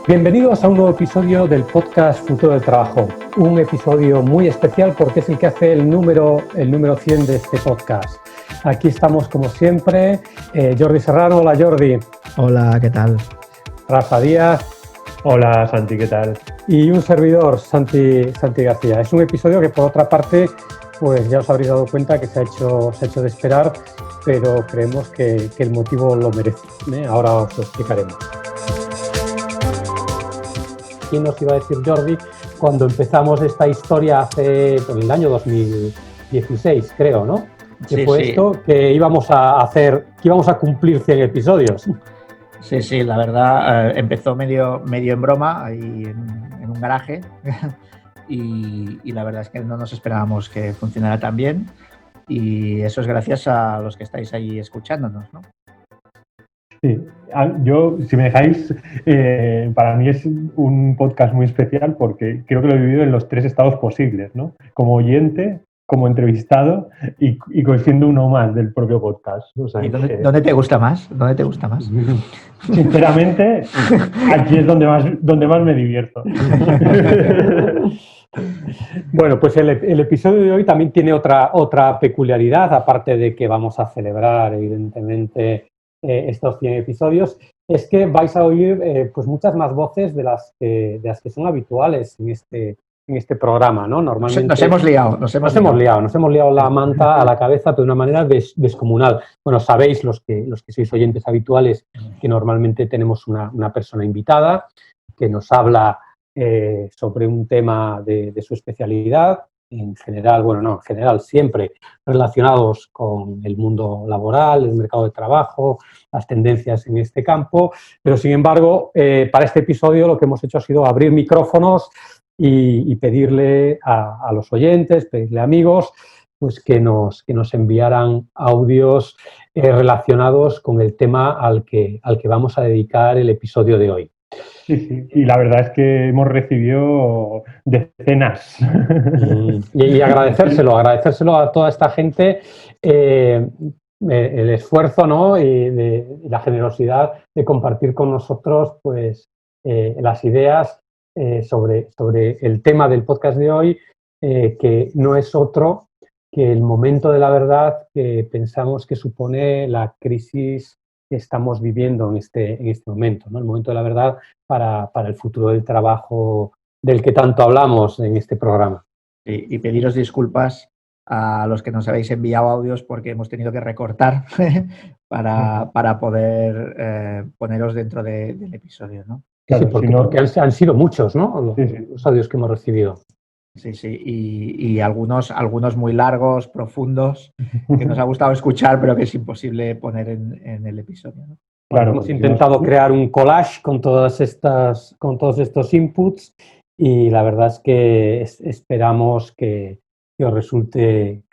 Bienvenidos a un nuevo episodio del podcast Futuro del Trabajo. Un episodio muy especial porque es el que hace el número 100 de este podcast. Aquí estamos como siempre, Jordi Serrano. Hola Jordi. Hola, ¿qué tal? Rafa Díaz. Hola Santi, ¿qué tal? Y un servidor, Santi García. Es un episodio que por otra parte, pues ya os habréis dado cuenta que se ha hecho de esperar, pero creemos que el motivo lo merece, ¿eh? Ahora os lo explicaremos. ¿Quién nos iba a decir, Jordi, cuando empezamos esta historia hace en el año 2016, creo, ¿no? Que sí, fue sí. Esto, que íbamos a cumplir 100 episodios. Sí, la verdad empezó medio en broma ahí en un garaje y la verdad es que no nos esperábamos que funcionara tan bien y eso es gracias a los que estáis ahí escuchándonos, ¿no? Sí, yo, si me dejáis, para mí es un podcast muy especial porque creo que lo he vivido en los 3 estados posibles, ¿no? Como oyente, como entrevistado y siendo uno más del propio podcast. O sea, ¿Y dónde te gusta más? ¿Dónde te gusta más? Sinceramente, aquí es donde más me divierto. Bueno, pues el episodio de hoy también tiene otra peculiaridad, aparte de que vamos a celebrar, evidentemente, estos 100 episodios, es que vais a oír pues muchas más voces de las que son habituales en este programa, ¿no? Normalmente nos hemos liado la manta a la cabeza de una manera descomunal. Bueno, sabéis los que sois oyentes habituales que normalmente tenemos una persona invitada que nos habla sobre un tema de su especialidad, en general siempre relacionados con el mundo laboral, el mercado de trabajo, las tendencias en este campo, pero sin embargo, para este episodio lo que hemos hecho ha sido abrir micrófonos y pedirle a los oyentes, pedirle a amigos, pues que nos enviaran audios relacionados con el tema al que vamos a dedicar el episodio de hoy. Sí, y la verdad es que hemos recibido decenas. Y agradecérselo a toda esta gente el esfuerzo, ¿no? y la generosidad de compartir con nosotros pues las ideas sobre el tema del podcast de hoy, que no es otro que el momento de la verdad que pensamos que supone la crisis que estamos viviendo en este momento, ¿no? El momento de la verdad para el futuro del trabajo del que tanto hablamos en este programa. y pediros disculpas a los que nos habéis enviado audios porque hemos tenido que recortar para poder poneros dentro del episodio, ¿no? Claro, sí, porque han sido muchos, ¿no? Los audios que hemos recibido. Sí, y algunos muy largos, profundos, que nos ha gustado escuchar, pero que es imposible poner en el episodio, ¿no? Claro, hemos intentado crear un collage con todos estos inputs y la verdad es que esperamos que os resulten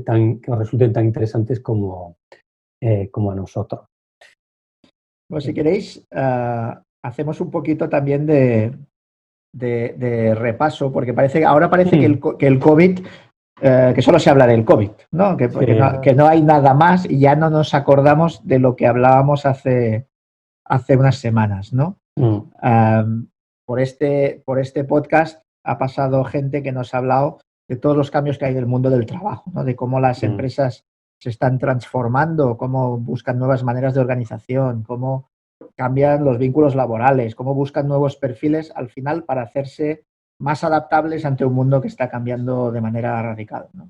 tan interesantes como a nosotros. Pues si queréis, hacemos un poquito también de repaso, porque ahora parece que el COVID, que solo se habla del COVID, ¿no? Que no hay nada más y ya no nos acordamos de lo que hablábamos hace unas semanas, ¿no? Por este podcast ha pasado gente que nos ha hablado de todos los cambios que hay en el mundo del trabajo, ¿no? De cómo las empresas se están transformando, cómo buscan nuevas maneras de organización, cómo cambian los vínculos laborales, cómo buscan nuevos perfiles al final para hacerse más adaptables ante un mundo que está cambiando de manera radical, ¿no?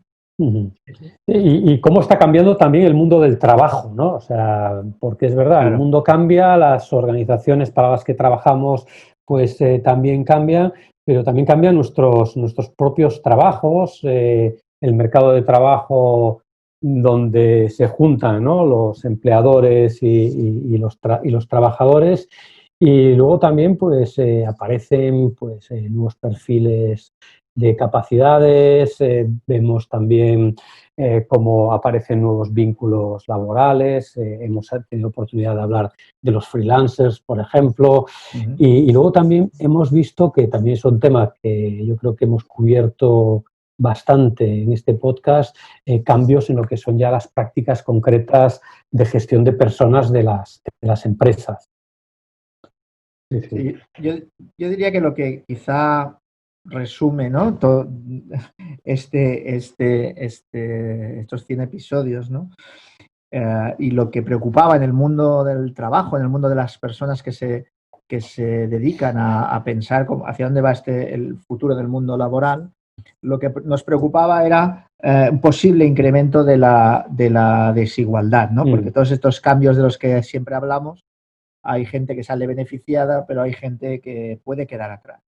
Y cómo está cambiando también el mundo del trabajo, ¿no? O sea, porque es verdad, claro, el mundo cambia, las organizaciones para las que trabajamos pues también cambian, pero también cambian nuestros propios trabajos, el mercado de trabajo donde se juntan, ¿no? Los empleadores y los trabajadores, y luego también pues aparecen pues nuevos perfiles de capacidades, vemos también cómo aparecen nuevos vínculos laborales, hemos tenido oportunidad de hablar de los freelancers, por ejemplo, y luego también hemos visto que también es un tema que yo creo que hemos cubierto bastante en este podcast, cambios en lo que son ya las prácticas concretas de gestión de personas de las empresas. Sí, sí. Sí, yo diría que lo que quizá resume, ¿no? Todo estos 100 episodios, ¿no? Y lo que preocupaba en el mundo del trabajo, en el mundo de las personas que se dedican a pensar hacia dónde va el futuro del mundo laboral, lo que nos preocupaba era un posible incremento de la desigualdad, ¿no? Porque todos estos cambios de los que siempre hablamos, hay gente que sale beneficiada, pero hay gente que puede quedar atrás.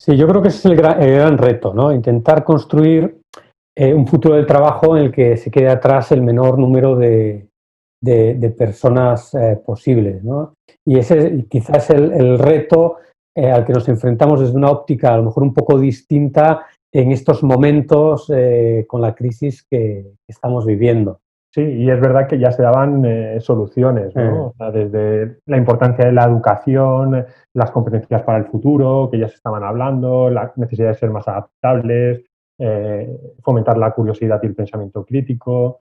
Sí, yo creo que ese es el gran reto, ¿no? Intentar construir un futuro del trabajo en el que se quede atrás el menor número de personas posibles, ¿no? Y ese quizás es el reto al que nos enfrentamos desde una óptica a lo mejor un poco distinta en estos momentos con la crisis que estamos viviendo. Sí, y es verdad que ya se daban soluciones, ¿no? O sea, desde la importancia de la educación, las competencias para el futuro, que ya se estaban hablando, la necesidad de ser más adaptables, fomentar la curiosidad y el pensamiento crítico,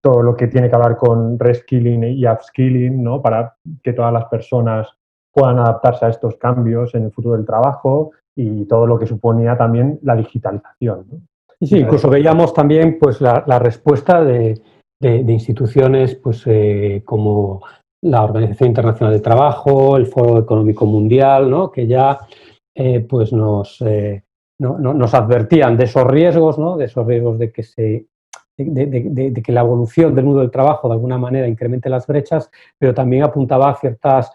todo lo que tiene que ver con reskilling y upskilling, ¿no? Para que todas las personas puedan adaptarse a estos cambios en el futuro del trabajo y todo lo que suponía también la digitalización, ¿no? Y sí, incluso veíamos también pues la respuesta de instituciones pues, como la Organización Internacional del Trabajo, el Foro Económico Mundial, ¿no? Que ya pues nos advertían de esos riesgos, ¿no? De esos riesgos de que de que la evolución del mundo del trabajo de alguna manera incremente las brechas, pero también apuntaba a ciertas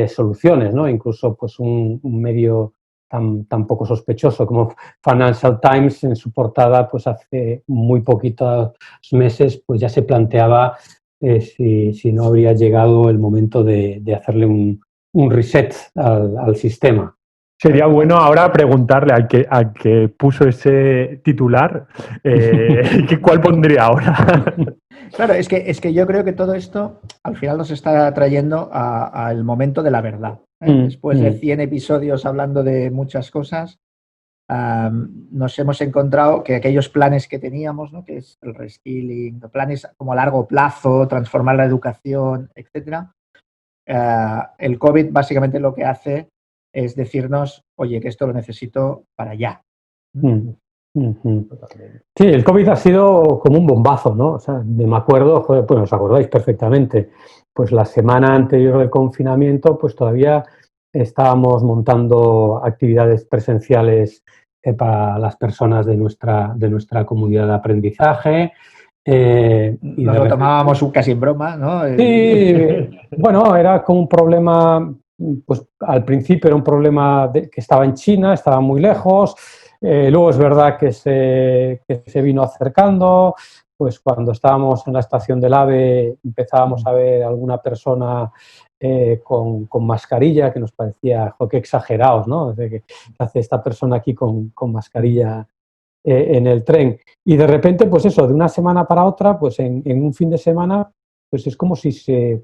soluciones, ¿no? Incluso pues un medio tan poco sospechoso como Financial Times en su portada pues hace muy poquitos meses pues ya se planteaba si no habría llegado el momento de hacerle un reset al sistema. Sería bueno ahora preguntarle al que puso ese titular cuál pondría ahora. Claro, es que yo creo que todo esto al final nos está trayendo al momento de la verdad. Después de 100 episodios hablando de muchas cosas, nos hemos encontrado que aquellos planes que teníamos, ¿no? Que es el reskilling, planes como a largo plazo, transformar la educación, etcétera, el COVID básicamente lo que hace es decirnos, oye, que esto lo necesito para allá. Sí, el COVID ha sido como un bombazo, ¿no? O sea, me acuerdo, joder, pues os acordáis perfectamente, pues la semana anterior del confinamiento, pues todavía estábamos montando actividades presenciales para las personas de nuestra comunidad de aprendizaje. Y nos lo tomábamos casi en broma, ¿no? Sí, bueno, era como un problema, pues al principio era un problema que estaba en China, estaba muy lejos. Luego es verdad que se vino acercando, pues cuando estábamos en la estación del AVE empezábamos a ver alguna persona con mascarilla que nos parecía, qué exagerados, ¿no? ¿Qué hace esta persona aquí con mascarilla en el tren? Y de repente, pues eso, de una semana para otra, pues en un fin de semana, pues es como si se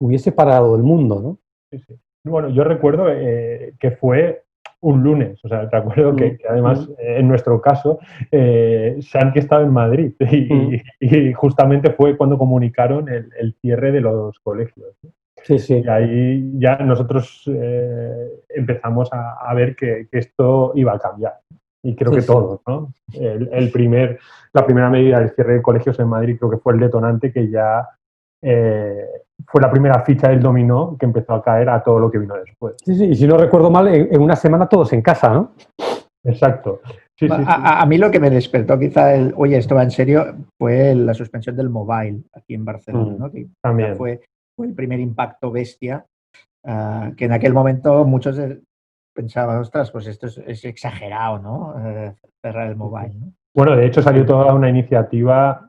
hubiese parado el mundo, ¿no? Sí, sí. Bueno, yo recuerdo que fue un lunes, o sea, recuerdo que además en nuestro caso, Santi estaba en Madrid y justamente fue cuando comunicaron el cierre de los colegios, ¿no? Sí, sí. Y ahí ya nosotros empezamos a ver que esto iba a cambiar. Y creo que todos, ¿no? La primera medida del cierre de colegios en Madrid creo que fue el detonante que ya fue la primera ficha del dominó que empezó a caer a todo lo que vino después. Sí, sí, y si no recuerdo mal, en una semana todos en casa, ¿no? Exacto. Sí, sí, sí. A mí lo que me despertó quizá oye, esto va en serio, fue la suspensión del mobile aquí en Barcelona, ¿no? Que también fue el primer impacto bestia, que en aquel momento muchos pensaban, ostras, pues esto es exagerado, ¿no? Cerrar el mobile, ¿no? Bueno, de hecho salió toda una iniciativa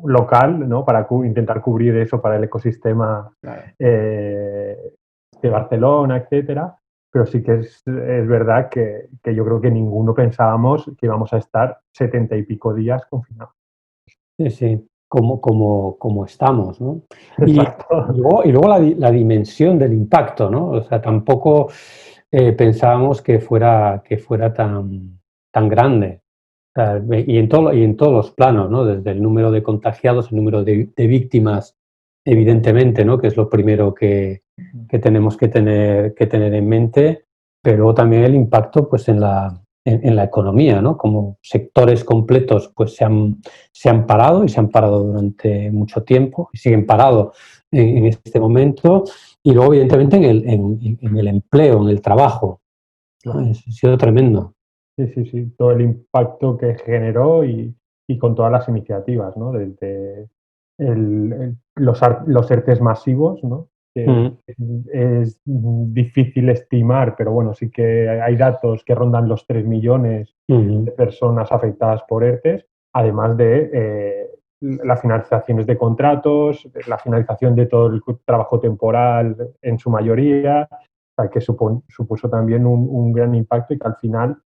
local, ¿no? Para intentar cubrir eso para el ecosistema de Barcelona, etcétera. Pero sí que es verdad que yo creo que ninguno pensábamos que íbamos a estar 70 y pico días confinados. Sí, sí, como estamos, ¿no? Y luego la dimensión del impacto, ¿no? O sea, tampoco pensábamos que fuera tan grande. O sea, y en todos los planos, ¿no? Desde el número de contagiados, el número de víctimas evidentemente, ¿no? Que es lo primero que tenemos que tener en mente, pero luego también el impacto pues en la economía, ¿no? Como sectores completos pues se han parado y se han parado durante mucho tiempo y siguen parados en este momento, y luego evidentemente en el empleo, en el trabajo. Claro. Ha sido tremendo. Sí, todo el impacto que generó y con todas las iniciativas, ¿no? Desde los ERTEs masivos, ¿no? Que es difícil estimar, pero bueno, sí que hay datos que rondan los 3 millones de personas afectadas por ERTEs, además de las finalizaciones de contratos, la finalización de todo el trabajo temporal en su mayoría, o sea, que supuso también un gran impacto, y que al final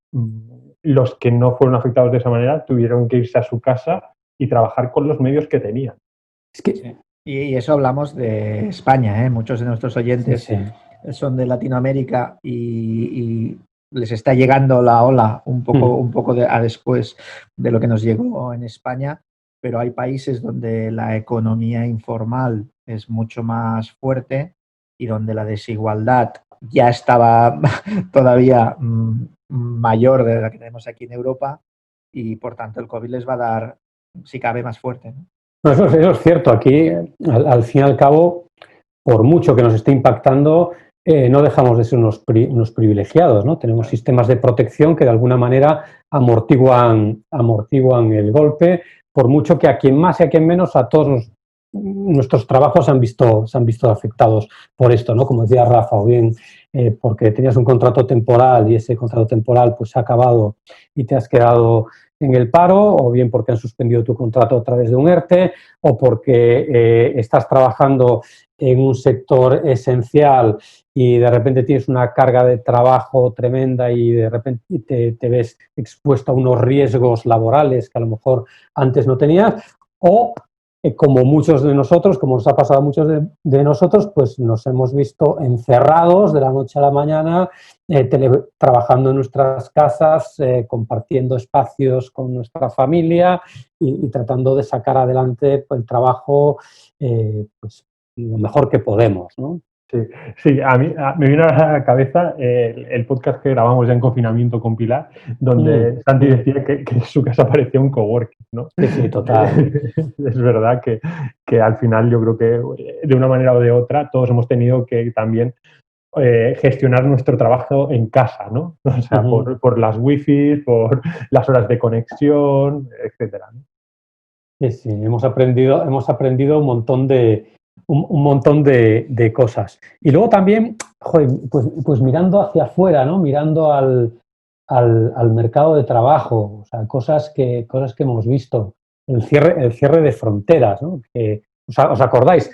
los que no fueron afectados de esa manera tuvieron que irse a su casa y trabajar con los medios que tenían. Es que... Sí. Y eso hablamos de España, ¿eh? Muchos de nuestros oyentes son de Latinoamérica y les está llegando la ola un poco a después de lo que nos llegó en España, pero hay países donde la economía informal es mucho más fuerte y donde la desigualdad ya estaba todavía mayor de la que tenemos aquí en Europa, y por tanto el COVID les va a dar, si cabe, más fuerte, ¿no? No, eso es cierto. Aquí, al fin y al cabo, por mucho que nos esté impactando, no dejamos de ser unos privilegiados, ¿no? Tenemos sistemas de protección que de alguna manera amortiguan el golpe, por mucho que a quien más y a quien menos, a todos nuestros trabajos se han visto afectados por esto, ¿no? Como decía Rafa, o bien porque tenías un contrato temporal y ese contrato temporal pues se ha acabado y te has quedado en el paro, o bien porque han suspendido tu contrato a través de un ERTE, o porque estás trabajando en un sector esencial y de repente tienes una carga de trabajo tremenda y de repente te ves expuesto a unos riesgos laborales que a lo mejor antes no tenías, o como muchos de nosotros, como nos ha pasado a muchos de nosotros, pues nos hemos visto encerrados de la noche a la mañana, trabajando en nuestras casas, compartiendo espacios con nuestra familia y tratando de sacar adelante el trabajo pues, lo mejor que podemos, ¿no? Sí, a mí me vino a la cabeza el podcast que grabamos ya en confinamiento con Pilar, donde Santi decía que su casa parecía un coworking, ¿no? Sí, total. Es verdad que al final yo creo que de una manera o de otra todos hemos tenido que también gestionar nuestro trabajo en casa, ¿no? O sea, por las wifi, por las horas de conexión, etcétera, ¿no? Sí, hemos aprendido un montón de cosas. Y luego también, joder, pues mirando hacia afuera, ¿no? Mirando al mercado de trabajo, o sea, cosas que hemos visto. El cierre de fronteras, ¿no? ¿Os acordáis?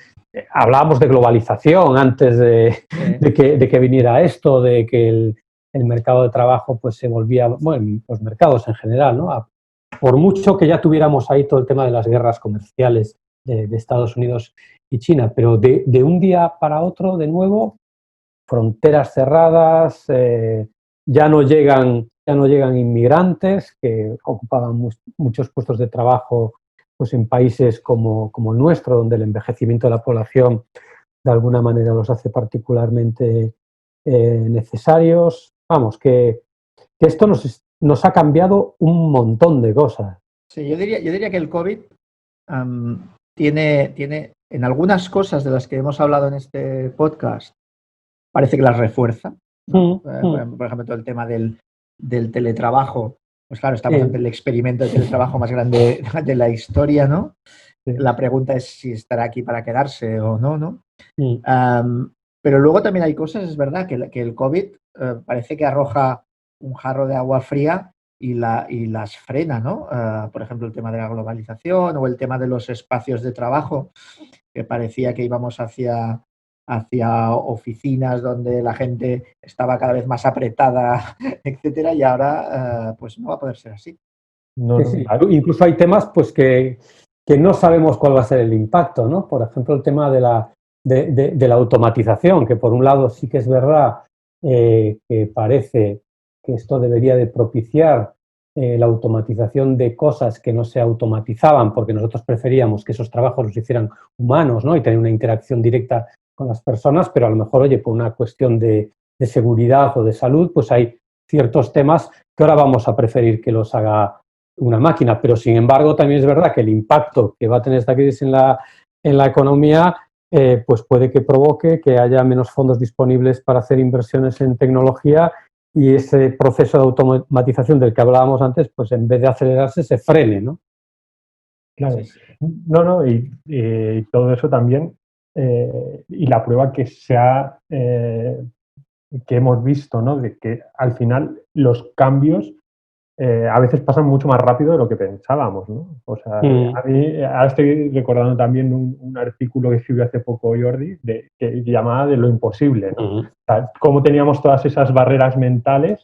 Hablábamos de globalización antes de que viniera esto, de que el mercado de trabajo pues se volvía, bueno, los mercados en general, ¿no? Por mucho que ya tuviéramos ahí todo el tema de las guerras comerciales de Estados Unidos y China, pero de un día para otro, de nuevo, fronteras cerradas, ya no llegan inmigrantes que ocupaban muchos puestos de trabajo pues en países como el nuestro, donde el envejecimiento de la población de alguna manera los hace particularmente necesarios. Vamos, que esto nos ha cambiado un montón de cosas. Sí, yo diría que el COVID tiene en algunas cosas de las que hemos hablado en este podcast, parece que las refuerza, ¿no? Por ejemplo, todo el tema del teletrabajo. Pues claro, estamos ante el experimento de teletrabajo más grande de la historia, ¿no? Sí. La pregunta es si estará aquí para quedarse o no, ¿no? Pero luego también hay cosas, es verdad, que el COVID parece que arroja un jarro de agua fría y las frena, ¿no? Por ejemplo, el tema de la globalización o el tema de los espacios de trabajo, que parecía que íbamos hacia oficinas donde la gente estaba cada vez más apretada, etcétera, y ahora pues no va a poder ser así. No. Claro. Incluso hay temas pues que no sabemos cuál va a ser el impacto, ¿no? Por ejemplo, el tema de la automatización, que por un lado sí que es verdad que parece que esto debería de propiciar la automatización de cosas que no se automatizaban porque nosotros preferíamos que esos trabajos los hicieran humanos, ¿no? Y tener una interacción directa con las personas, pero a lo mejor, oye, por una cuestión de seguridad o de salud, pues hay ciertos temas que ahora vamos a preferir que los haga una máquina, pero sin embargo también es verdad que el impacto que va a tener esta crisis en la economía pues puede que provoque que haya menos fondos disponibles para hacer inversiones en tecnología y ese proceso de automatización del que hablábamos antes, pues en vez de acelerarse, se frene, ¿no? Claro. No, y todo eso también, y la prueba que que hemos visto, ¿no? De que al final los cambios a veces pasan mucho más rápido de lo que pensábamos, ¿no? O sea, a mí, ahora estoy recordando también un artículo que escribió hace poco Jordi, que llamaba de lo imposible, ¿no? O sea, cómo teníamos todas esas barreras mentales,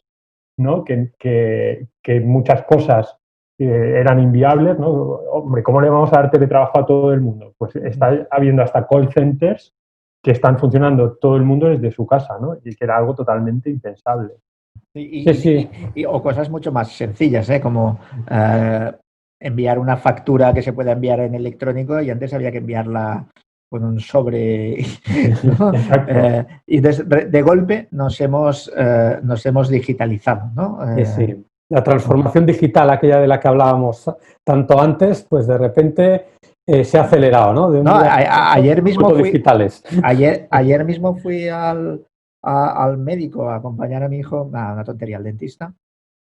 ¿no? Que muchas cosas eran inviables, ¿no? Hombre, ¿cómo le vamos a dar teletrabajo a todo el mundo? Pues está habiendo hasta call centers que están funcionando todo el mundo desde su casa, ¿no? Y que era algo totalmente impensable. O cosas mucho más sencillas, como enviar una factura que se pueda enviar en electrónico y antes había que enviarla con un sobre, ¿no? Y de golpe nos hemos digitalizado, ¿no? Sí. La transformación digital, aquella de la que hablábamos tanto antes, pues de repente se ha acelerado, ¿no? Ayer mismo digitales. Ayer mismo fui al médico a acompañar a mi hijo, una tontería, al dentista.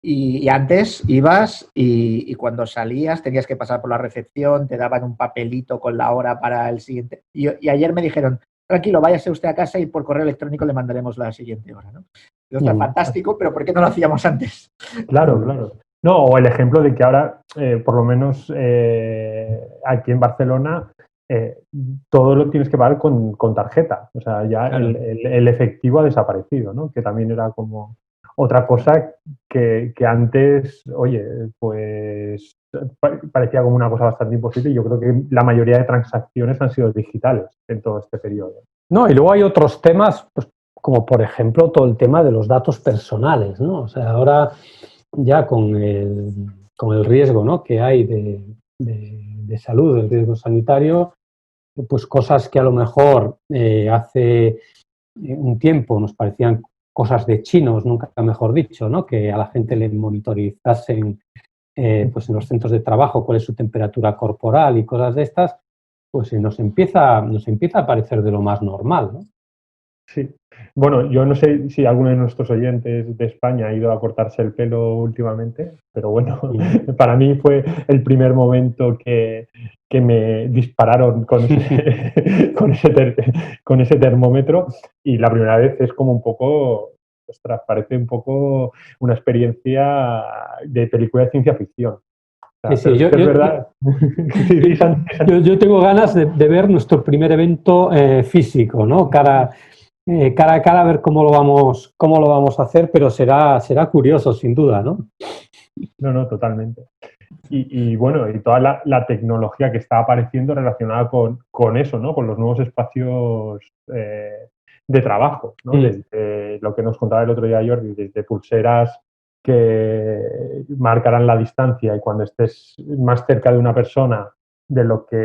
Y antes ibas y cuando salías tenías que pasar por la recepción, te daban un papelito con la hora para el siguiente. Y ayer me dijeron, tranquilo, váyase usted a casa y por correo electrónico le mandaremos la siguiente hora, ¿no? Está fantástico, pero ¿por qué no lo hacíamos antes? Claro. No, o el ejemplo de que ahora, por lo menos aquí en Barcelona, todo lo tienes que pagar con tarjeta. O sea, ya claro. el efectivo ha desaparecido, ¿no? Que también era como otra cosa que antes, oye, pues parecía como una cosa bastante imposible y yo creo que la mayoría de transacciones han sido digitales en todo este periodo. No, y luego hay otros temas, pues, como por ejemplo todo el tema de los datos personales, ¿no? O sea, ahora ya con el riesgo, ¿no? que hay de salud, el riesgo sanitario, pues cosas que a lo mejor hace un tiempo nos parecían cosas de chinos, nunca mejor dicho, ¿no? Que a la gente le monitorizasen pues en los centros de trabajo cuál es su temperatura corporal y cosas de estas, pues nos empieza a parecer de lo más normal, ¿no? Sí. Bueno, yo no sé si alguno de nuestros oyentes de España ha ido a cortarse el pelo últimamente, pero bueno, para mí fue el primer momento que me dispararon con ese termómetro y la primera vez es como un poco, ostras, parece un poco una experiencia de película de ciencia ficción. O sea, sí, es verdad. Yo tengo ganas de ver nuestro primer evento físico, ¿no? Cara a cara a ver cómo lo vamos a hacer, pero será curioso, sin duda, ¿no? No, totalmente. Y bueno, y toda la tecnología que está apareciendo relacionada con eso, ¿no? Con los nuevos espacios de trabajo, ¿no? Desde lo que nos contaba el otro día Jordi, desde pulseras que marcarán la distancia y cuando estés más cerca de una persona de lo que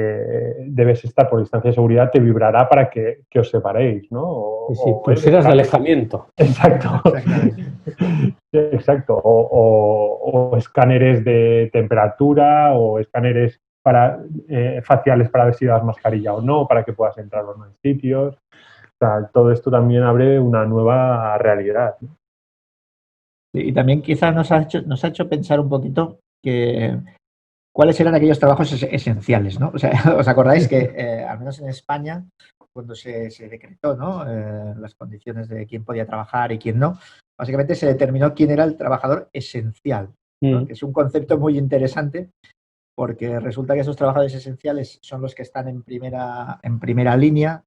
debes estar por distancia de seguridad, te vibrará para que os separéis, ¿no? Pulseras de alejamiento. Exacto. Exacto. O escáneres de temperatura o escáneres faciales para ver si das mascarilla o no, para que puedas entrar o no en sitios. O sea, todo esto también abre una nueva realidad, ¿no? Y también quizás nos ha hecho pensar un poquito que cuáles eran aquellos trabajos esenciales, ¿no? O sea, ¿os acordáis que, al menos en España, cuando se decretó, ¿no? Las condiciones de quién podía trabajar y quién no, básicamente se determinó quién era el trabajador esencial, ¿no? Que es un concepto muy interesante porque resulta que esos trabajadores esenciales son los que están en primera línea.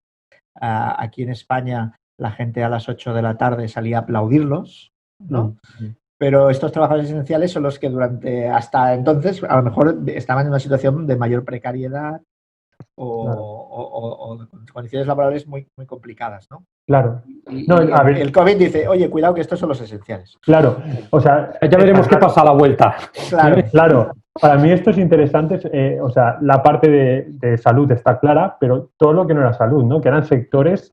Aquí en España la gente a las 8 de la tarde salía a aplaudirlos, ¿no? Pero estos trabajadores esenciales son los que hasta entonces a lo mejor estaban en una situación de mayor precariedad o condiciones laborales muy, muy complicadas, ¿no? Claro. No, a ver. El COVID dice, oye, cuidado que estos son los esenciales. Claro, o sea, ya veremos qué pasa a la vuelta. Claro. Para mí esto es interesante, o sea, la parte de salud está clara, pero todo lo que no era salud, ¿no? Que eran sectores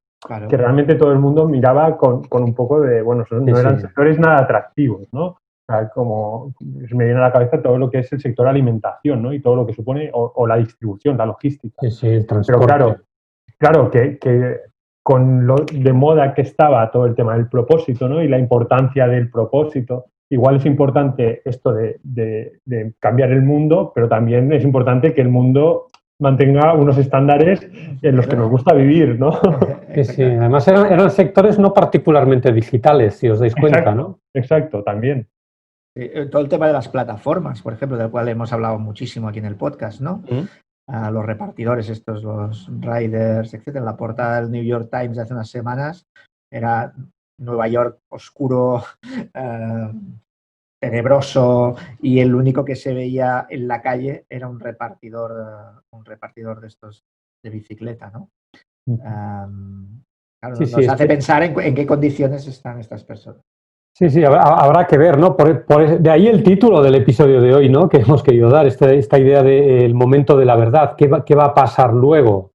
que realmente todo el mundo miraba con un poco de, bueno, no eran sectores nada atractivos, ¿no? O sea, como me viene a la cabeza todo lo que es el sector alimentación, ¿no? Y todo lo que supone, o la distribución, la logística. Sí, el transporte. Pero claro que con lo de moda que estaba todo el tema del propósito, ¿no? Y la importancia del propósito. Igual es importante esto de cambiar el mundo, pero también es importante que el mundo mantenga unos estándares en los que nos gusta vivir, ¿no? Sí. Además eran sectores no particularmente digitales, si os dais cuenta, ¿no? Exacto, también. Todo el tema de las plataformas, por ejemplo, del cual hemos hablado muchísimo aquí en el podcast, ¿no? A los repartidores estos, los riders, etcétera. En la portada del New York Times de hace unas semanas era Nueva York oscuro, tenebroso, y el único que se veía en la calle era un repartidor de estos de bicicleta, ¿no? Claro, nos hace pensar en qué condiciones están estas personas. Sí, habrá que ver, ¿no? De ahí el título del episodio de hoy, ¿no? Que hemos querido dar, esta idea del momento de la verdad. ¿Qué va a pasar luego?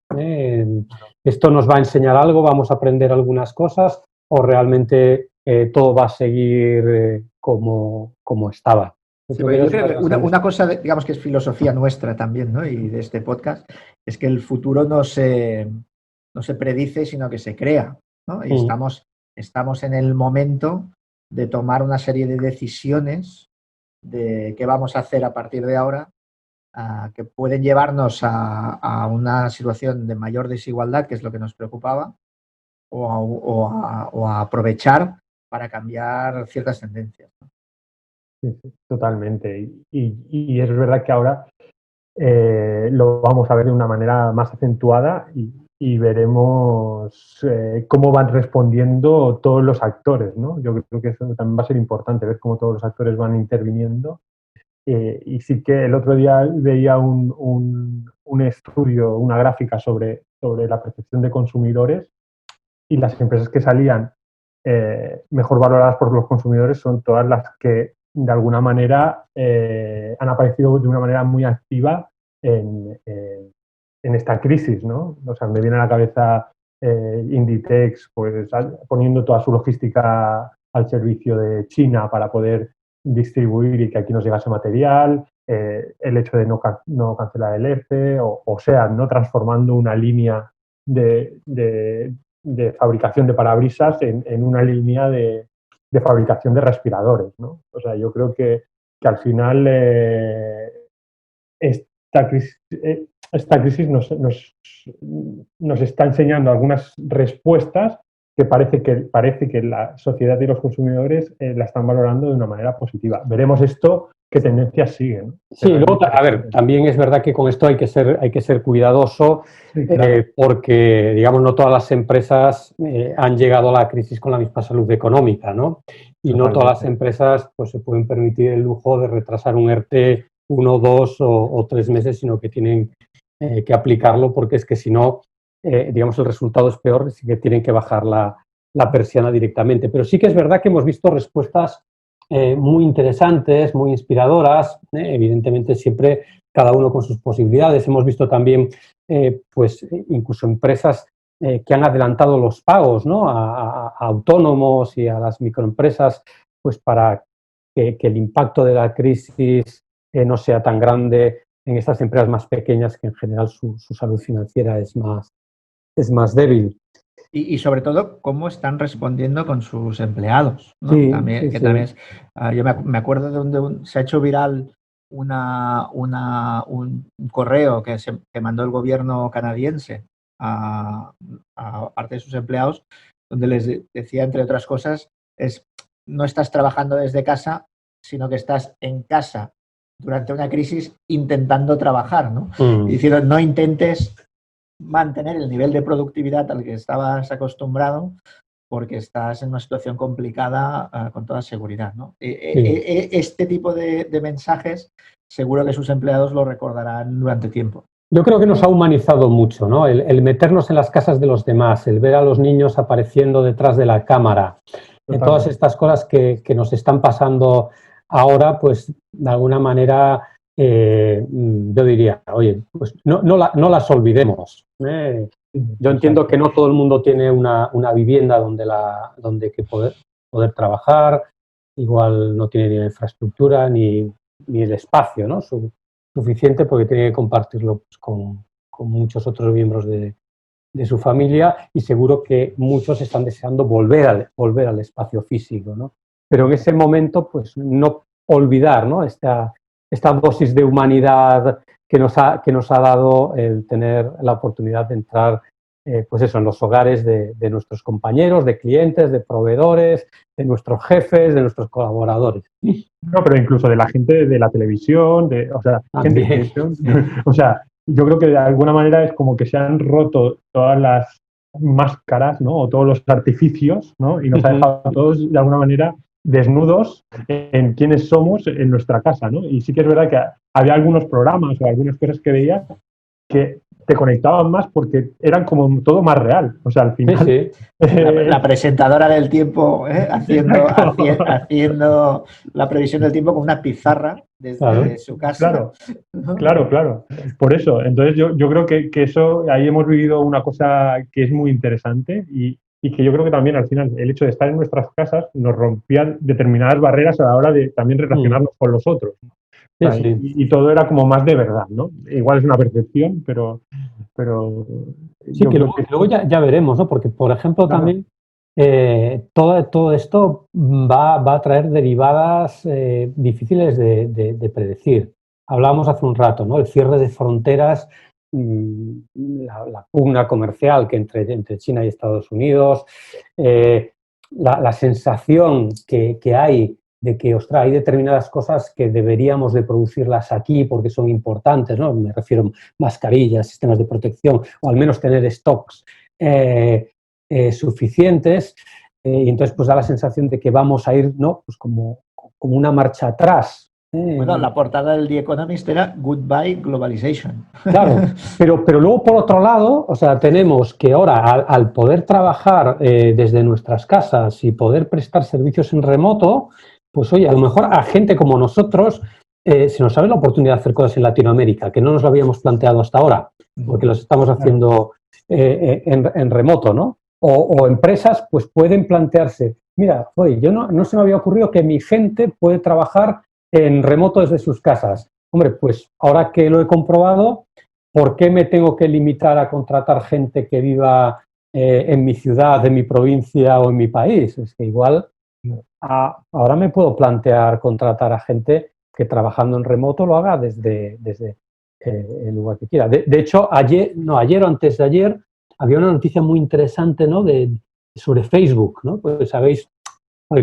¿Esto nos va a enseñar algo? ¿Vamos a aprender algunas cosas? ¿O realmente todo va a seguir como estaba? Sí, yo creo que una cosa, digamos, que es filosofía nuestra también, ¿no? Y de este podcast, es que el futuro no se predice, sino que se crea, ¿no? Y estamos en el momento de tomar una serie de decisiones de qué vamos a hacer a partir de ahora, que pueden llevarnos a una situación de mayor desigualdad, que es lo que nos preocupaba, o a aprovechar para cambiar ciertas tendencias, ¿no? Sí, totalmente. Y es verdad que ahora lo vamos a ver de una manera más acentuada y veremos cómo van respondiendo todos los actores, ¿no? Yo creo que eso también va a ser importante, ver cómo todos los actores van interviniendo. Y sí que el otro día veía un estudio, una gráfica sobre la percepción de consumidores, y las empresas que salían mejor valoradas por los consumidores son todas las que de alguna manera han aparecido de una manera muy activa en esta crisis, ¿no? O sea, me viene a la cabeza Inditex, pues poniendo toda su logística al servicio de China para poder distribuir y que aquí nos llegase material, el hecho de no cancelar el ERTE, o sea, no transformando una línea de fabricación de parabrisas en una línea de fabricación de respiradores, ¿no? O sea, yo creo que al final esta crisis nos está enseñando algunas respuestas que parece que la sociedad y los consumidores la están valorando de una manera positiva. Veremos esto, qué tendencias siguen. Sí, luego, a ver, también es verdad que con esto hay que ser cuidadoso, sí, claro. Porque, digamos, no todas las empresas han llegado a la crisis con la misma salud económica, ¿no? Y no todas las empresas pues se pueden permitir el lujo de retrasar un ERTE 1, 2 o 3 meses, sino que tienen que aplicarlo, porque es que si no, digamos, el resultado es peor, sí que tienen que bajar la persiana directamente. Pero sí que es verdad que hemos visto respuestas muy interesantes, muy inspiradoras, evidentemente siempre cada uno con sus posibilidades. Hemos visto también, pues incluso empresas que han adelantado los pagos, ¿no? a autónomos y a las microempresas, pues para que el impacto de la crisis no sea tan grande en estas empresas más pequeñas, que en general su salud financiera es más débil. Y sobre todo, cómo están respondiendo con sus empleados, ¿no? Sí, también, sí, que sí. también es, yo me acuerdo de donde se ha hecho viral un correo que mandó el gobierno canadiense a parte de sus empleados, donde les decía, entre otras cosas, no estás trabajando desde casa, sino que estás en casa durante una crisis intentando trabajar, ¿no? Y diciendo, no intentes mantener el nivel de productividad al que estabas acostumbrado, porque estás en una situación complicada con toda seguridad, ¿no? Este tipo de mensajes seguro que sus empleados lo recordarán durante tiempo. Yo creo que nos ha humanizado mucho, ¿no? El meternos en las casas de los demás, el ver a los niños apareciendo detrás de la cámara, todas estas cosas que nos están pasando ahora, pues de alguna manera yo diría, oye, pues no las olvidemos. Yo entiendo que no todo el mundo tiene una vivienda donde que poder trabajar, igual no tiene ni la infraestructura ni el espacio, ¿no? Suficiente, porque tiene que compartirlo pues, con muchos otros miembros de su familia, y seguro que muchos están deseando volver al espacio físico, ¿no? Pero en ese momento, pues no olvidar, ¿no? esta dosis de humanidad que nos ha dado el tener la oportunidad de entrar pues eso, en los hogares de nuestros compañeros, de clientes, de proveedores, de nuestros jefes, de nuestros colaboradores. No, pero incluso de la gente de la televisión, o sea, yo creo que de alguna manera es como que se han roto todas las máscaras, ¿no? O todos los artificios, ¿no? Y nos ha dejado a todos de alguna manera desnudos en quiénes somos en nuestra casa, ¿no? Y sí que es verdad que había algunos programas o algunas cosas que veías que te conectaban más porque eran como todo más real. O sea, al final... Sí. La presentadora del tiempo haciendo la previsión del tiempo con una pizarra desde su casa. Claro. Por eso. Entonces yo creo que eso, ahí hemos vivido una cosa que es muy interesante y que yo creo que también al final el hecho de estar en nuestras casas nos rompía determinadas barreras a la hora de también relacionarnos con los otros. Sí. Y todo era como más de verdad, ¿no? Igual es una percepción, pero sí, que luego ya veremos, ¿no? Porque, por ejemplo, también todo esto va a traer derivadas difíciles de predecir. Hablábamos hace un rato, ¿no? El cierre de fronteras, la pugna comercial que entre China y Estados Unidos, la sensación que hay de que, ostras, hay determinadas cosas que deberíamos de producirlas aquí porque son importantes, ¿no? Me refiero a mascarillas, sistemas de protección, o al menos tener stocks suficientes, y entonces pues da la sensación de que vamos a ir, ¿no? Pues como una marcha atrás. Bueno, la portada del The Economist era Goodbye Globalization. Claro, pero luego por otro lado, o sea, tenemos que ahora al poder trabajar desde nuestras casas y poder prestar servicios en remoto, pues oye, a lo mejor a gente como nosotros se nos abre la oportunidad de hacer cosas en Latinoamérica, que no nos lo habíamos planteado hasta ahora, porque los estamos haciendo en remoto, ¿no? O empresas pues pueden plantearse, mira, oye, yo no se me había ocurrido que mi gente puede trabajar en remoto desde sus casas. Hombre, pues ahora que lo he comprobado, ¿por qué me tengo que limitar a contratar gente que viva en mi ciudad, en mi provincia o en mi país? Es que igual ahora me puedo plantear contratar a gente que trabajando en remoto lo haga desde el lugar que quiera. De hecho, ayer o antes de ayer había una noticia muy interesante, ¿no? sobre Facebook, ¿no? Pues sabéis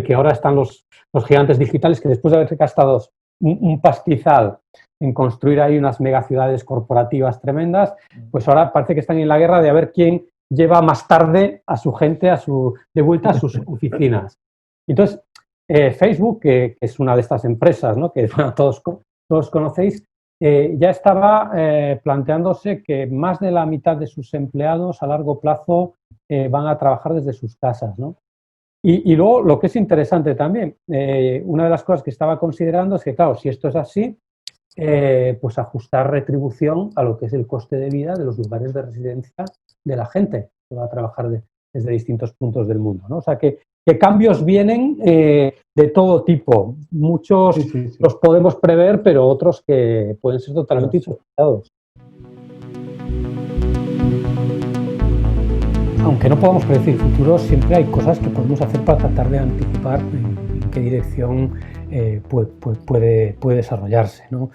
que ahora están los gigantes digitales que después de haber gastado un pastizal en construir ahí unas megaciudades corporativas tremendas, pues ahora parece que están en la guerra de a ver quién lleva más tarde a su gente de vuelta a sus oficinas. Entonces, Facebook, que es una de estas empresas, ¿no? Que bueno, todos conocéis, ya estaba planteándose que más de la mitad de sus empleados a largo plazo van a trabajar desde sus casas, ¿no? Y luego, lo que es interesante también, una de las cosas que estaba considerando es que, claro, si esto es así, pues ajustar retribución a lo que es el coste de vida de los lugares de residencia de la gente que va a trabajar desde distintos puntos del mundo, ¿no? O sea, que cambios vienen de todo tipo. Muchos los podemos prever, pero otros que pueden ser totalmente insospechados. Aunque no podamos predecir el futuro, siempre hay cosas que podemos hacer para tratar de anticipar en qué dirección puede desarrollarse, ¿no?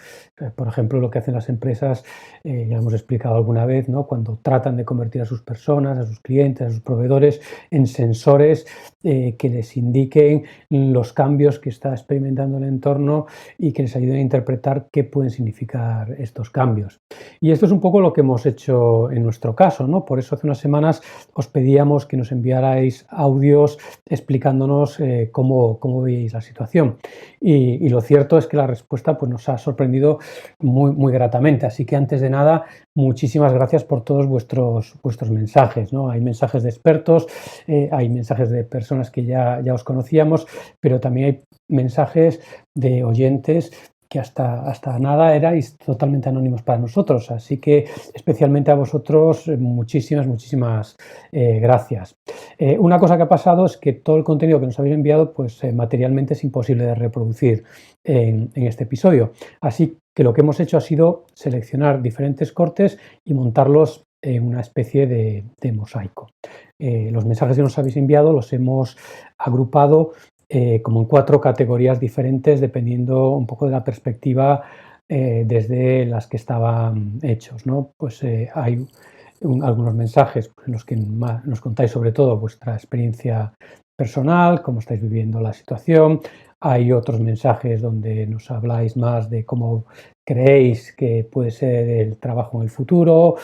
Por ejemplo, lo que hacen las empresas, ya hemos explicado alguna vez, ¿no? Cuando tratan de convertir a sus personas, a sus clientes, a sus proveedores en sensores que les indiquen los cambios que está experimentando el entorno y que les ayuden a interpretar qué pueden significar estos cambios. Y esto es un poco lo que hemos hecho en nuestro caso, ¿no? Por eso hace unas semanas os pedíamos que nos enviarais audios explicándonos cómo veis la situación. y lo cierto es que la respuesta pues, nos ha sorprendido muy, muy gratamente. Así que antes de nada, muchísimas gracias por todos vuestros mensajes, ¿no? Hay mensajes de expertos, hay mensajes de personas que ya os conocíamos, pero también hay mensajes de oyentes que hasta nada erais totalmente anónimos para nosotros. Así que especialmente a vosotros muchísimas gracias. Una cosa que ha pasado es que todo el contenido que nos habéis enviado pues materialmente es imposible de reproducir en este episodio. Así que lo que hemos hecho ha sido seleccionar diferentes cortes y montarlos en una especie de mosaico. Los mensajes que nos habéis enviado los hemos agrupado como en 4 categorías diferentes, dependiendo un poco de la perspectiva desde las que estaban hechos, ¿no? Pues hay algunos mensajes en los que nos contáis sobre todo vuestra experiencia personal, cómo estáis viviendo la situación. Hay otros mensajes donde nos habláis más de cómo creéis que puede ser el trabajo en el futuro,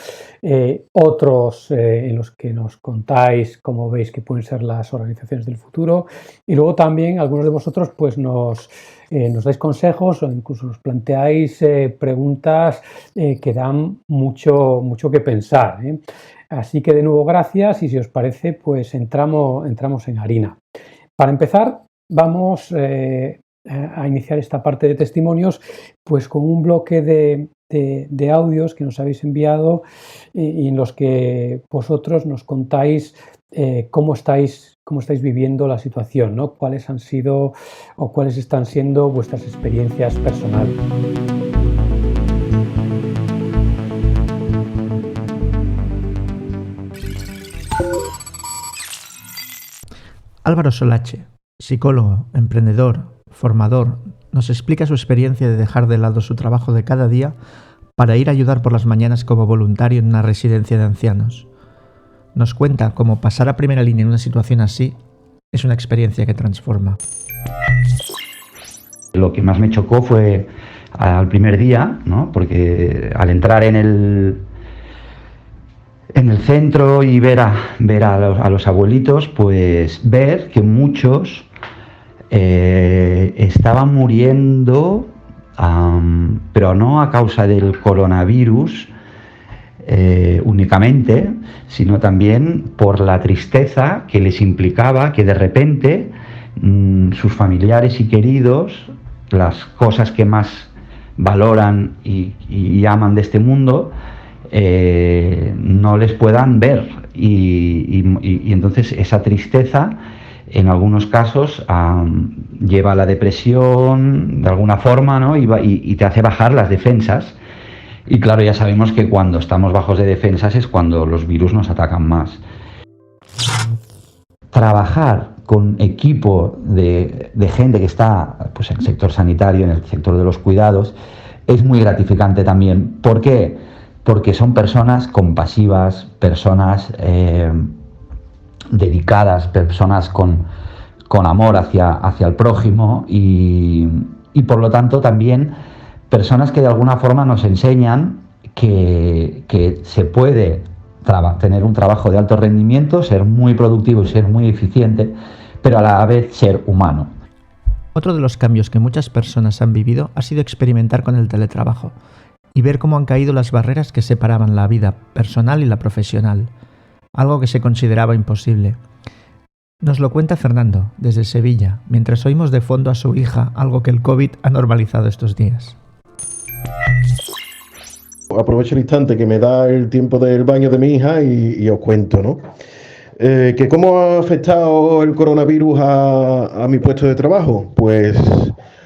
otros en los que nos contáis cómo veis que pueden ser las organizaciones del futuro, y luego también algunos de vosotros pues nos dais consejos o incluso nos planteáis preguntas que dan mucho que pensar, ¿eh? Así que de nuevo gracias, y si os parece pues entramos en harina. Para empezar vamos a iniciar esta parte de testimonios pues con un bloque de audios que nos habéis enviado y en los que vosotros nos contáis cómo estáis viviendo la situación, ¿no? Cuáles han sido o cuáles están siendo vuestras experiencias personales. Álvaro Solache, psicólogo, emprendedor, formador, nos explica su experiencia de dejar de lado su trabajo de cada día para ir a ayudar por las mañanas como voluntario en una residencia de ancianos. Nos cuenta cómo pasar a primera línea en una situación así es una experiencia que transforma. Lo que más me chocó fue al primer día, ¿no? Porque al entrar en el centro y ver a los abuelitos, pues ver que muchos estaban muriendo, pero no a causa del coronavirus únicamente, sino también por la tristeza que les implicaba que de repente sus familiares y queridos, las cosas que más valoran y aman de este mundo, no les puedan ver, y entonces esa tristeza en algunos casos lleva a la depresión de alguna forma, ¿no? y te hace bajar las defensas, y claro, ya sabemos que cuando estamos bajos de defensas es cuando los virus nos atacan más. Trabajar con equipo de gente que está pues, en el sector sanitario, en el sector de los cuidados, es muy gratificante también. ¿Por qué? Porque son personas compasivas, personas dedicadas, personas con amor hacia el prójimo y por lo tanto también personas que de alguna forma nos enseñan que se puede tener un trabajo de alto rendimiento, ser muy productivo y ser muy eficiente, pero a la vez ser humano. Otro de los cambios que muchas personas han vivido ha sido experimentar con el teletrabajo y ver cómo han caído las barreras que separaban la vida personal y la profesional, algo que se consideraba imposible. Nos lo cuenta Fernando, desde Sevilla, mientras oímos de fondo a su hija, algo que el COVID ha normalizado estos días. Aprovecho el instante que me da el tiempo del baño de mi hija y os cuento, ¿no? Que ¿cómo ha afectado el coronavirus a mi puesto de trabajo? Pues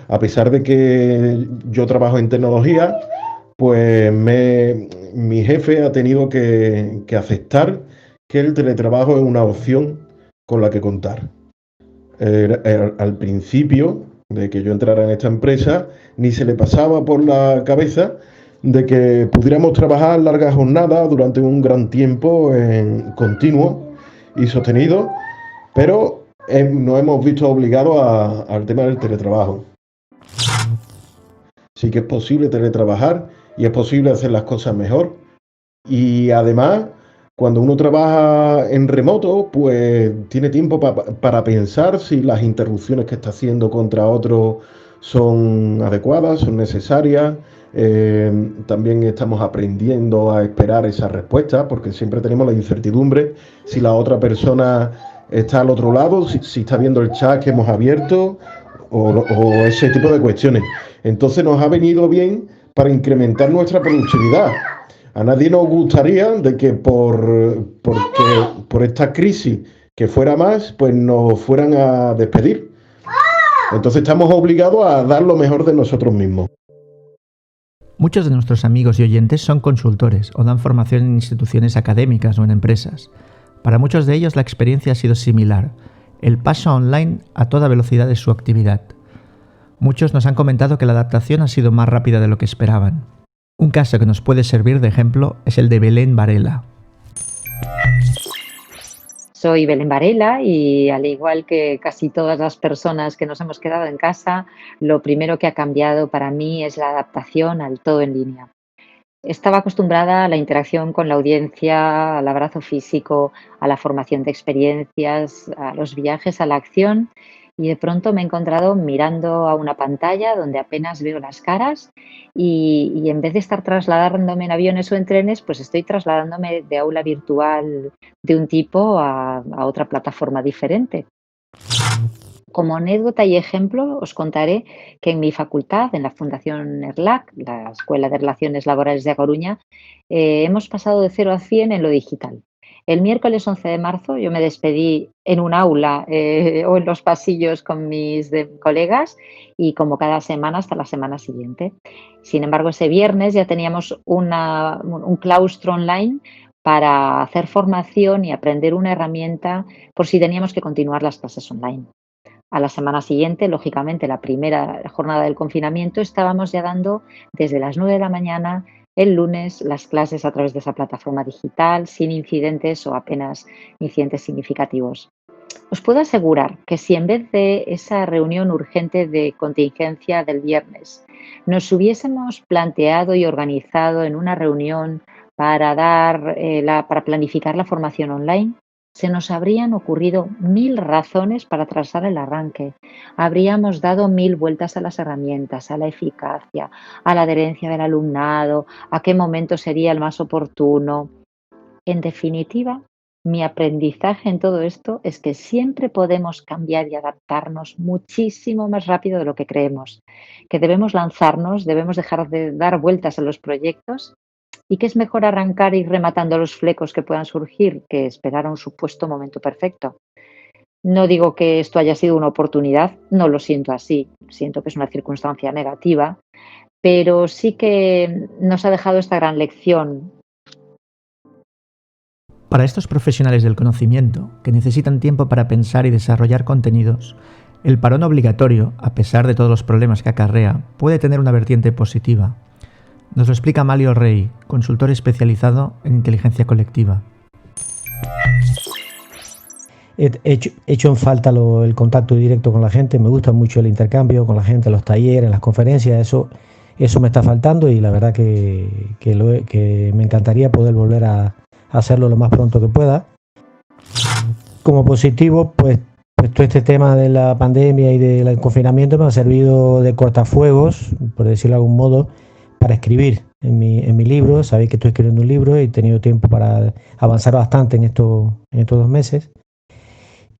a pesar de que yo trabajo en tecnología, pues mi jefe ha tenido que aceptar que el teletrabajo es una opción con la que contar. Al principio de que yo entrara en esta empresa, ni se le pasaba por la cabeza de que pudiéramos trabajar largas jornadas durante un gran tiempo en continuo y sostenido, pero nos hemos visto obligados al tema del teletrabajo. Sí que es posible teletrabajar y es posible hacer las cosas mejor, y además cuando uno trabaja en remoto pues tiene tiempo para pensar si las interrupciones que está haciendo contra otro son adecuadas, son necesarias. También estamos aprendiendo a esperar esa respuesta, porque siempre tenemos la incertidumbre si la otra persona está al otro lado, si está viendo el chat que hemos abierto o ese tipo de cuestiones. Entonces nos ha venido bien para incrementar nuestra productividad. A nadie nos gustaría de que por esta crisis que fuera más, pues nos fueran a despedir. Entonces estamos obligados a dar lo mejor de nosotros mismos. Muchos de nuestros amigos y oyentes son consultores o dan formación en instituciones académicas o en empresas. Para muchos de ellos la experiencia ha sido similar, el paso online a toda velocidad de su actividad. Muchos nos han comentado que la adaptación ha sido más rápida de lo que esperaban. Un caso que nos puede servir de ejemplo es el de Belén Varela. Soy Belén Varela y, al igual que casi todas las personas que nos hemos quedado en casa, lo primero que ha cambiado para mí es la adaptación al todo en línea. Estaba acostumbrada a la interacción con la audiencia, al abrazo físico, a la formación de experiencias, a los viajes, a la acción, y de pronto me he encontrado mirando a una pantalla donde apenas veo las caras y en vez de estar trasladándome en aviones o en trenes, pues estoy trasladándome de aula virtual de un tipo a otra plataforma diferente. Como anécdota y ejemplo, os contaré que en mi facultad, en la Fundación ERLAC, la Escuela de Relaciones Laborales de A Coruña, hemos pasado de 0 a 100 en lo digital. El miércoles 11 de marzo yo me despedí en un aula o en los pasillos con mis colegas y como cada semana hasta la semana siguiente. Sin embargo, ese viernes ya teníamos un claustro online para hacer formación y aprender una herramienta por si teníamos que continuar las clases online. A la semana siguiente, lógicamente, la primera jornada del confinamiento, estábamos ya dando desde las 9 de la mañana el lunes las clases a través de esa plataforma digital, sin incidentes o apenas incidentes significativos. Os puedo asegurar que si en vez de esa reunión urgente de contingencia del viernes nos hubiésemos planteado y organizado en una reunión para planificar la formación online, se nos habrían ocurrido 1000 razones para atrasar el arranque. Habríamos dado 1000 vueltas a las herramientas, a la eficacia, a la adherencia del alumnado, a qué momento sería el más oportuno. En definitiva, mi aprendizaje en todo esto es que siempre podemos cambiar y adaptarnos muchísimo más rápido de lo que creemos, que debemos lanzarnos, debemos dejar de dar vueltas a los proyectos y que es mejor arrancar y ir rematando los flecos que puedan surgir que esperar a un supuesto momento perfecto. No digo que esto haya sido una oportunidad, no lo siento así, siento que es una circunstancia negativa, pero sí que nos ha dejado esta gran lección. Para estos profesionales del conocimiento, que necesitan tiempo para pensar y desarrollar contenidos, el parón obligatorio, a pesar de todos los problemas que acarrea, puede tener una vertiente positiva. Nos lo explica Malio Rey, consultor especializado en inteligencia colectiva. He hecho en falta el contacto directo con la gente, me gusta mucho el intercambio con la gente, los talleres, las conferencias, eso me está faltando y la verdad que me encantaría poder volver a hacerlo lo más pronto que pueda. Como positivo, pues todo este tema de la pandemia y del confinamiento me ha servido de cortafuegos, por decirlo de algún modo, para escribir en mi libro. Sabéis que estoy escribiendo un libro y he tenido tiempo para avanzar bastante en estos 2 meses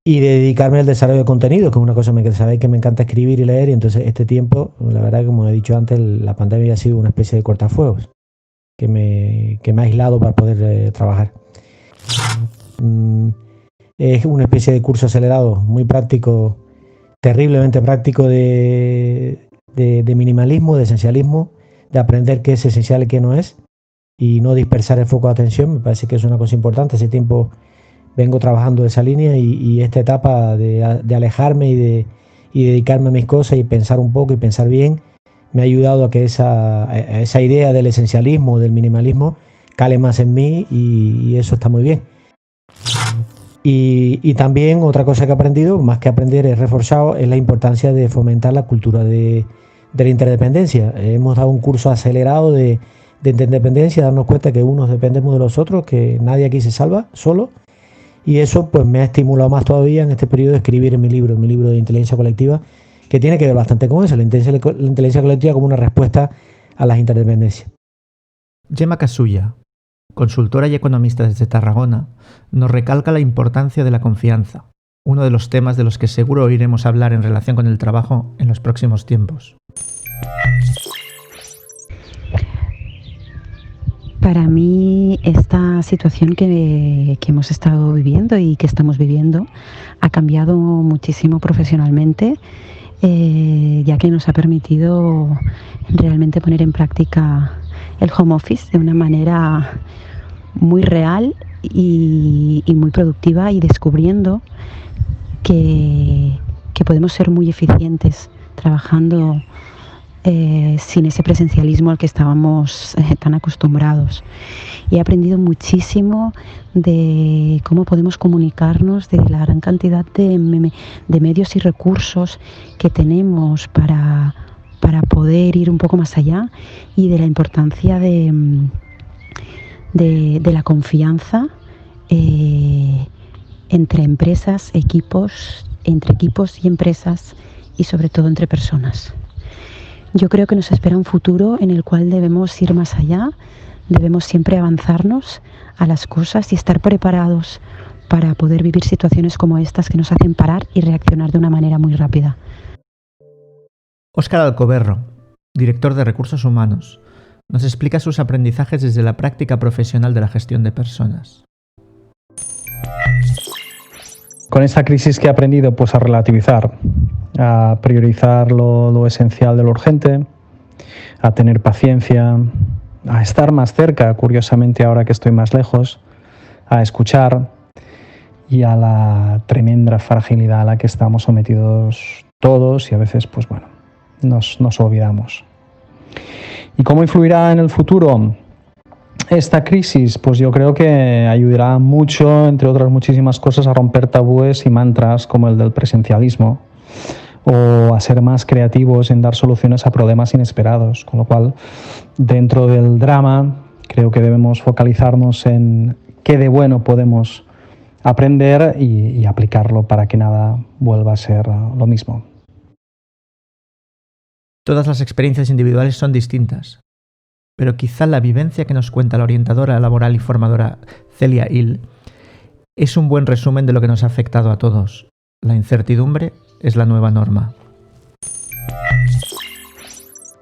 y dedicarme al desarrollo de contenido, que es una cosa que sabéis que me encanta escribir y leer, y entonces este tiempo, la verdad que como he dicho antes, la pandemia ha sido una especie de cortafuegos que me ha aislado para poder trabajar. Es una especie de curso acelerado, muy práctico, terriblemente práctico de minimalismo, de esencialismo, de aprender qué es esencial y qué no es, y no dispersar el foco de atención. Me parece que es una cosa importante. Hace tiempo vengo trabajando esa línea y esta etapa de alejarme y dedicarme a mis cosas y pensar un poco y pensar bien, me ha ayudado a que esa idea del esencialismo, del minimalismo, cale más en mí y eso está muy bien. Y también otra cosa que he aprendido, más que aprender, he reforzado, es la importancia de fomentar la cultura de la interdependencia. Hemos dado un curso acelerado de interdependencia, darnos cuenta que unos dependemos de los otros, que nadie aquí se salva solo, y eso pues me ha estimulado más todavía en este periodo de escribir en mi libro de inteligencia colectiva, que tiene que ver bastante con eso, la inteligencia colectiva como una respuesta a las interdependencias. Gemma Casulla, consultora y economista desde Tarragona, nos recalca la importancia de la confianza, uno de los temas de los que seguro oiremos hablar en relación con el trabajo en los próximos tiempos. Para mí, esta situación que hemos estado viviendo y que estamos viviendo ha cambiado muchísimo profesionalmente, ya que nos ha permitido realmente poner en práctica el home office de una manera muy real y muy productiva, y descubriendo que podemos ser muy eficientes trabajando sin ese presencialismo al que estábamos tan acostumbrados. Y he aprendido muchísimo de cómo podemos comunicarnos, de la gran cantidad de medios y recursos que tenemos para poder ir un poco más allá, y de la importancia de la confianza entre empresas, entre equipos y empresas, y sobre todo entre personas. Yo creo que nos espera un futuro en el cual debemos ir más allá, debemos siempre avanzarnos a las cosas y estar preparados para poder vivir situaciones como estas, que nos hacen parar y reaccionar de una manera muy rápida. Óscar Alcoberro, director de Recursos Humanos, nos explica sus aprendizajes desde la práctica profesional de la gestión de personas. Con esta crisis que he aprendido, pues a relativizar, a priorizar lo esencial de lo urgente, a tener paciencia, a estar más cerca, curiosamente ahora que estoy más lejos, a escuchar, y a la tremenda fragilidad a la que estamos sometidos todos, y a veces pues bueno, nos olvidamos. ¿Y cómo influirá en el futuro esta crisis? Pues yo creo que ayudará mucho, entre otras muchísimas cosas, a romper tabúes y mantras como el del presencialismo, o a ser más creativos en dar soluciones a problemas inesperados. Con lo cual, dentro del drama, creo que debemos focalizarnos en qué de bueno podemos aprender y aplicarlo para que nada vuelva a ser lo mismo. Todas las experiencias individuales son distintas, pero quizá la vivencia que nos cuenta la orientadora laboral y formadora Celia Hill es un buen resumen de lo que nos ha afectado a todos. La incertidumbre es la nueva norma.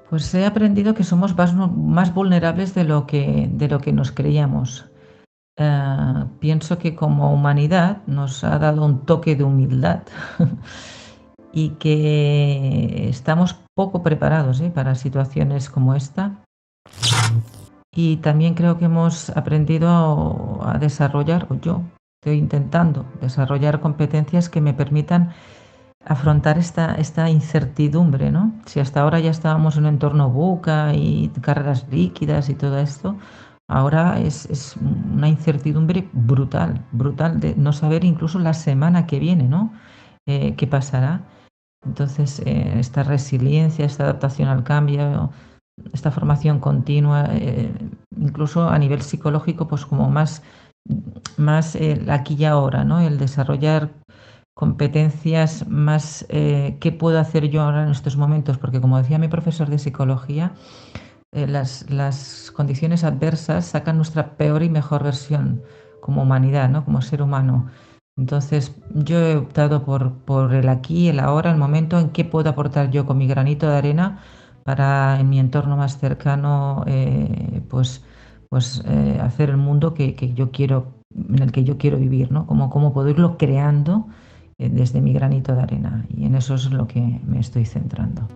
Pues he aprendido que somos más vulnerables de lo que nos creíamos. Pienso que como humanidad nos ha dado un toque de humildad y que estamos poco preparados para situaciones como esta. Y también creo que hemos aprendido a desarrollar, o yo estoy intentando desarrollar competencias que me permitan afrontar esta incertidumbre, ¿no? Si hasta ahora ya estábamos en un entorno VUCA y carreras líquidas y todo esto, ahora es una incertidumbre brutal de no saber incluso la semana que viene, ¿no? ¿Qué pasará? Entonces, esta resiliencia, esta adaptación al cambio, esta formación continua, incluso a nivel psicológico, pues como más aquí y ahora, ¿no? El desarrollar competencias más, ¿qué puedo hacer yo ahora en estos momentos? Porque como decía mi profesor de psicología, las condiciones adversas sacan nuestra peor y mejor versión como humanidad, ¿no? Como ser humano. Entonces yo he optado por el aquí, el ahora, el momento en qué puedo aportar yo con mi granito de arena para en mi entorno más cercano hacer el mundo que yo quiero, en el que yo quiero vivir, ¿no? Cómo puedo irlo creando desde mi granito de arena, y en eso es lo que me estoy centrando.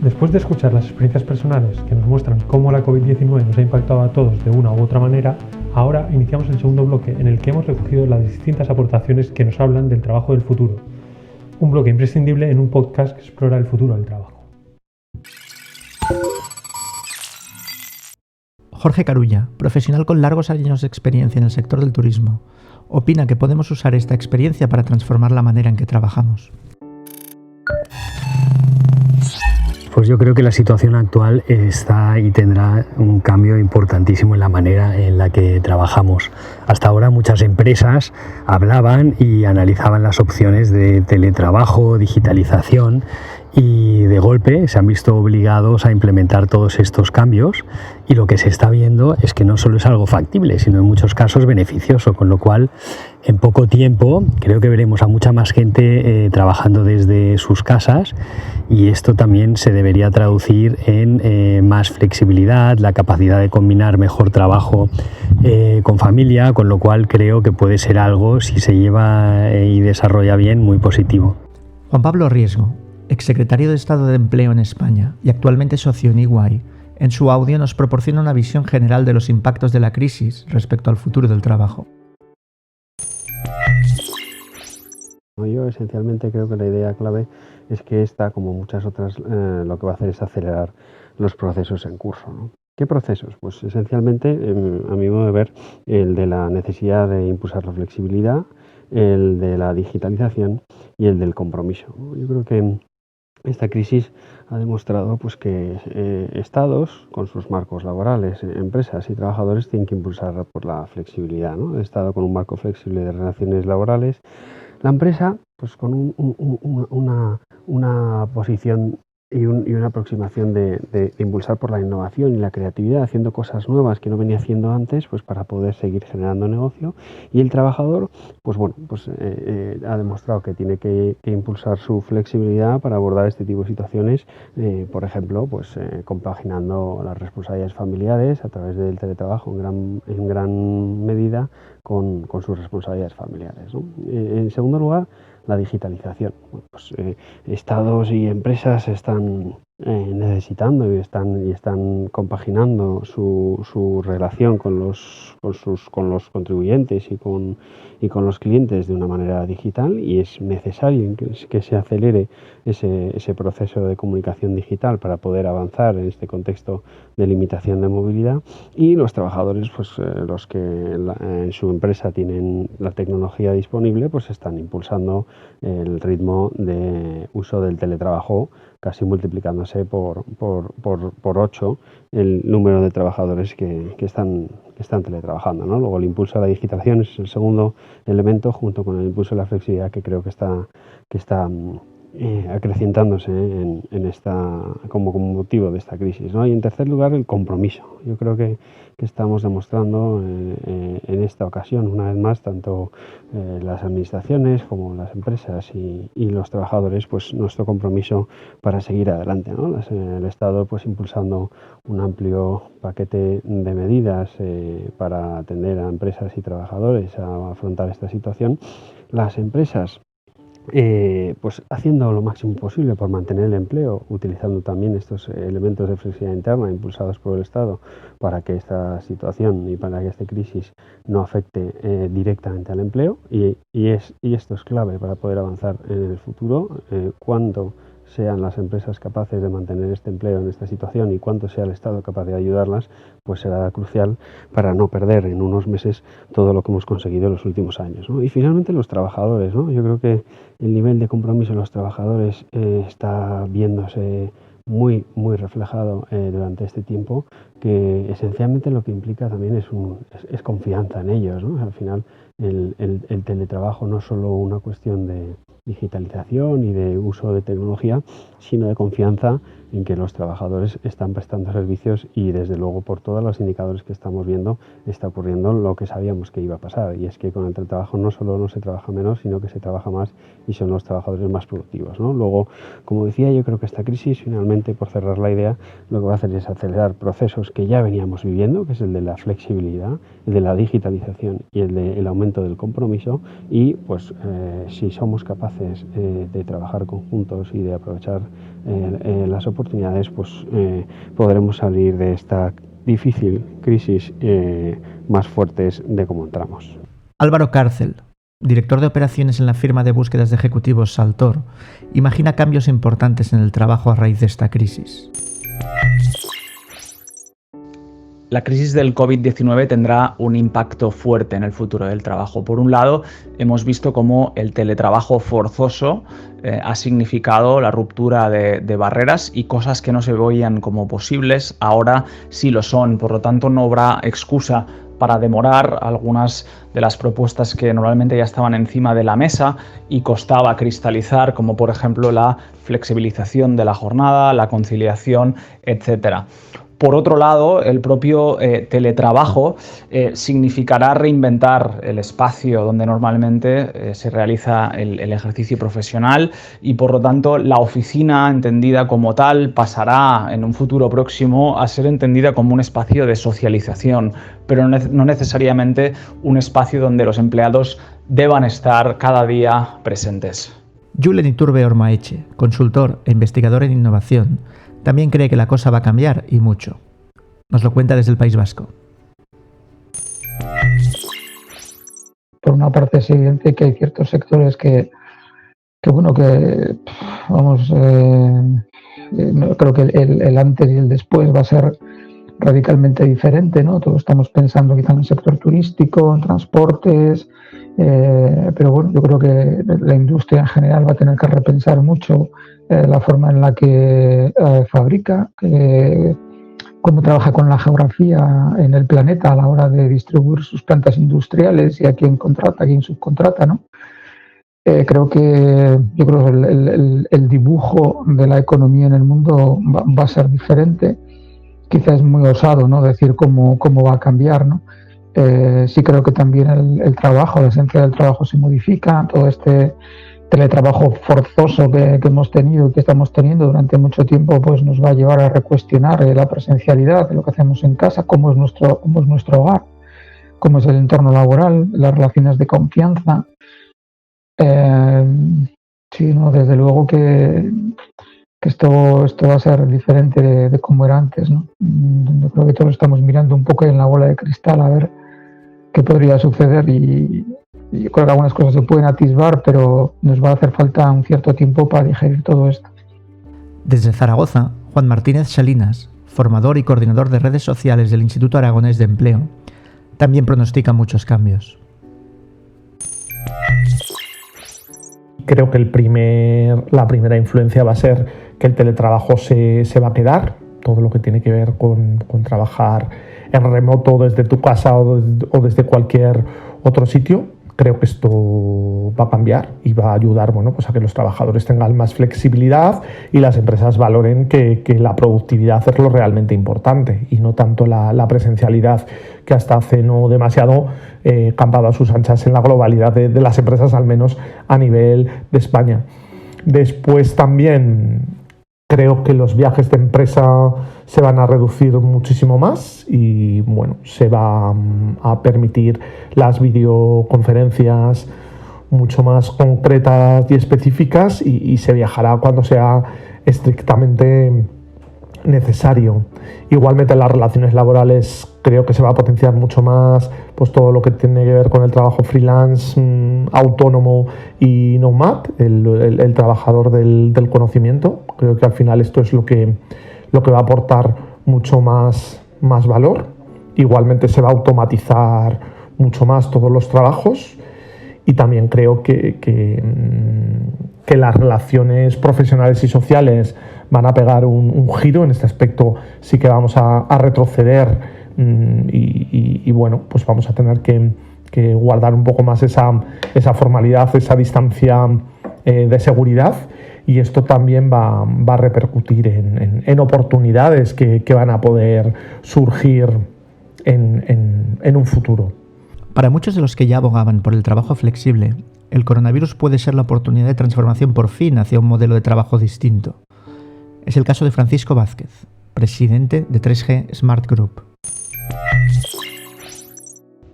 Después de escuchar las experiencias personales que nos muestran cómo la COVID-19 nos ha impactado a todos de una u otra manera, ahora iniciamos el segundo bloque en el que hemos recogido las distintas aportaciones que nos hablan del trabajo del futuro. Un bloque imprescindible en un podcast que explora el futuro del trabajo. Jorge Carulla, profesional con largos años de experiencia en el sector del turismo, opina que podemos usar esta experiencia para transformar la manera en que trabajamos. Pues yo creo que la situación actual está y tendrá un cambio importantísimo en la manera en la que trabajamos. Hasta ahora muchas empresas hablaban y analizaban las opciones de teletrabajo, digitalización, y de golpe se han visto obligados a implementar todos estos cambios, y lo que se está viendo es que no solo es algo factible, sino en muchos casos beneficioso, con lo cual en poco tiempo creo que veremos a mucha más gente trabajando desde sus casas, y esto también se debería traducir en más flexibilidad, la capacidad de combinar mejor trabajo con familia, con lo cual creo que puede ser algo, si se lleva y desarrolla bien, muy positivo. Juan Pablo Riesgo, exsecretario de Estado de Empleo en España y actualmente socio en EY, en su audio nos proporciona una visión general de los impactos de la crisis respecto al futuro del trabajo. Yo esencialmente creo que la idea clave es que esta, como muchas otras, lo que va a hacer es acelerar los procesos en curso, ¿no? ¿Qué procesos? Pues esencialmente, a mi modo de ver, el de la necesidad de impulsar la flexibilidad, el de la digitalización y el del compromiso, ¿no? Yo creo que esta crisis ha demostrado pues que estados, con sus marcos laborales, empresas y trabajadores, tienen que impulsar por la flexibilidad, ¿no? El Estado con un marco flexible de relaciones laborales, la empresa pues con una posición y una aproximación de impulsar por la innovación y la creatividad, haciendo cosas nuevas que no venía haciendo antes, pues para poder seguir generando negocio. Y el trabajador, pues bueno, pues ha demostrado que tiene que impulsar su flexibilidad para abordar este tipo de situaciones, por ejemplo, pues compaginando las responsabilidades familiares a través del teletrabajo en gran medida con sus responsabilidades familiares, ¿no? En segundo lugar, la digitalización. Bueno, pues, estados y empresas están necesitando y están compaginando su relación con los contribuyentes y con los clientes de una manera digital, y es necesario que se acelere ese proceso de comunicación digital para poder avanzar en este contexto de limitación de movilidad. Y los trabajadores, pues los que en su empresa tienen la tecnología disponible, pues están impulsando el ritmo de uso del teletrabajo, casi multiplicándose por 8 el número de trabajadores que están teletrabajando, ¿no? Luego el impulso a la digitalización es el segundo elemento, junto con el impulso a la flexibilidad, que creo que está acrecientándose en esta como motivo de esta crisis, ¿no? Y en tercer lugar, el compromiso. Yo creo que estamos demostrando en esta ocasión, una vez más, tanto las administraciones como las empresas y los trabajadores, pues nuestro compromiso para seguir adelante, ¿no? El Estado pues impulsando un amplio paquete de medidas para atender a empresas y trabajadores a afrontar esta situación. Las empresas pues haciendo lo máximo posible por mantener el empleo, utilizando también estos elementos de flexibilidad interna impulsados por el Estado para que esta situación y para que esta crisis no afecte directamente al empleo, y esto es clave para poder avanzar en el futuro. Cuánto sean las empresas capaces de mantener este empleo en esta situación y cuánto sea el Estado capaz de ayudarlas, pues será crucial para no perder en unos meses todo lo que hemos conseguido en los últimos años, ¿no? Y finalmente los trabajadores, ¿no? Yo creo que el nivel de compromiso de los trabajadores está viéndose muy reflejado durante este tiempo, que esencialmente lo que implica también es confianza en ellos, ¿no? Al final el teletrabajo no es solo una cuestión de digitalización y de uso de tecnología, sino de confianza en que los trabajadores están prestando servicios, y desde luego por todos los indicadores que estamos viendo está ocurriendo lo que sabíamos que iba a pasar, y es que con el teletrabajo no solo no se trabaja menos, sino que se trabaja más y son los trabajadores más productivos, ¿no? Luego, como decía, yo creo que esta crisis, finalmente, por cerrar la idea, lo que va a hacer es acelerar procesos que ya veníamos viviendo, que es el de la flexibilidad, el de la digitalización y el del aumento del compromiso, y pues si somos capaces de trabajar conjuntos y de aprovechar las oportunidades, pues podremos salir de esta difícil crisis más fuertes de cómo entramos. Álvaro Cárcel, director de operaciones en la firma de búsquedas de ejecutivos Saltor, imagina cambios importantes en el trabajo a raíz de esta crisis. La crisis del COVID-19 tendrá un impacto fuerte en el futuro del trabajo. Por un lado, hemos visto cómo el teletrabajo forzoso ha significado la ruptura de barreras y cosas que no se veían como posibles, ahora sí lo son. Por lo tanto, no habrá excusa para demorar algunas de las propuestas que normalmente ya estaban encima de la mesa y costaba cristalizar, como por ejemplo la flexibilización de la jornada, la conciliación, etc. Por otro lado, el propio teletrabajo significará reinventar el espacio donde normalmente se realiza el ejercicio profesional y, por lo tanto, la oficina entendida como tal pasará en un futuro próximo a ser entendida como un espacio de socialización, pero no necesariamente un espacio donde los empleados deban estar cada día presentes. Julen Iturbe Ormaeche, consultor e investigador en innovación, también cree que la cosa va a cambiar y mucho. Nos lo cuenta desde el País Vasco. Por una parte es evidente que hay ciertos sectores creo que el antes y el después va a ser radicalmente diferente, ¿no? Todos estamos pensando quizá en el sector turístico, en transportes, pero bueno, yo creo que la industria en general va a tener que repensar mucho la forma en la que fabrica, cómo trabaja con la geografía en el planeta a la hora de distribuir sus plantas industriales y a quién contrata, a quién subcontrata, ¿no? Creo que el dibujo de la economía en el mundo va a ser diferente. Quizás es muy osado, ¿no?, decir cómo va a cambiar, ¿no? Sí creo que también el trabajo, la esencia del trabajo se modifica. Todo este teletrabajo forzoso que hemos tenido y que estamos teniendo durante mucho tiempo, pues nos va a llevar a recuestionar la presencialidad de lo que hacemos en casa, cómo es nuestro hogar, cómo es el entorno laboral, las relaciones de confianza. Sí, no, desde luego que esto va a ser diferente de cómo era antes, ¿no? Yo creo que todos estamos mirando un poco en la bola de cristal a ver qué podría suceder y yo creo que algunas cosas se pueden atisbar, pero nos va a hacer falta un cierto tiempo para digerir todo esto. Desde Zaragoza, Juan Martínez Salinas, formador y coordinador de redes sociales del Instituto Aragonés de Empleo, también pronostica muchos cambios. Creo que la primera influencia va a ser que el teletrabajo se va a quedar, todo lo que tiene que ver con trabajar en remoto desde tu casa o desde cualquier otro sitio. Creo que esto va a cambiar y va a ayudar, pues a que los trabajadores tengan más flexibilidad y las empresas valoren que la productividad es lo realmente importante y no tanto la presencialidad, que hasta hace no demasiado campaba a sus anchas en la globalidad de las empresas, al menos a nivel de España. Después también creo que los viajes de empresa se van a reducir muchísimo más y se va a permitir las videoconferencias mucho más concretas y específicas y se viajará cuando sea estrictamente necesario. Igualmente las relaciones laborales creo que se va a potenciar mucho más, pues todo lo que tiene que ver con el trabajo freelance, autónomo y nomad, el trabajador del conocimiento. Creo que al final esto es lo que va a aportar mucho más valor. Igualmente se va a automatizar mucho más todos los trabajos y también creo que las relaciones profesionales y sociales van a pegar un giro. En este aspecto sí que vamos a retroceder y pues vamos a tener que guardar un poco más esa formalidad, esa distancia de seguridad, y esto también va a repercutir en oportunidades que van a poder surgir en un futuro. Para muchos de los que ya abogaban por el trabajo flexible, el coronavirus puede ser la oportunidad de transformación por fin hacia un modelo de trabajo distinto. Es el caso de Francisco Vázquez, presidente de 3G Smart Group.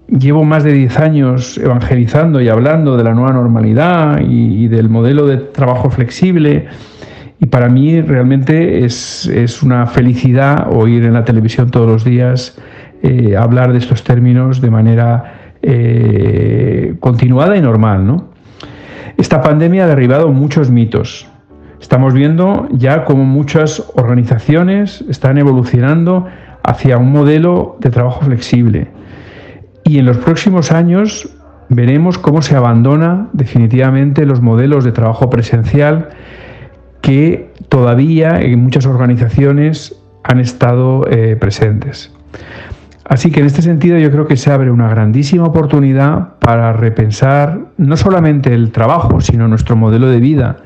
Llevo más de 10 años evangelizando y hablando de la nueva normalidad y del modelo de trabajo flexible, y para mí realmente es una felicidad oír en la televisión todos los días hablar de estos términos de manera continuada y normal, ¿no? Esta pandemia ha derribado muchos mitos. Estamos viendo ya cómo muchas organizaciones están evolucionando hacia un modelo de trabajo flexible. Y en los próximos años veremos cómo se abandona definitivamente los modelos de trabajo presencial que todavía en muchas organizaciones han estado presentes. Así que en este sentido yo creo que se abre una grandísima oportunidad para repensar no solamente el trabajo, sino nuestro modelo de vida.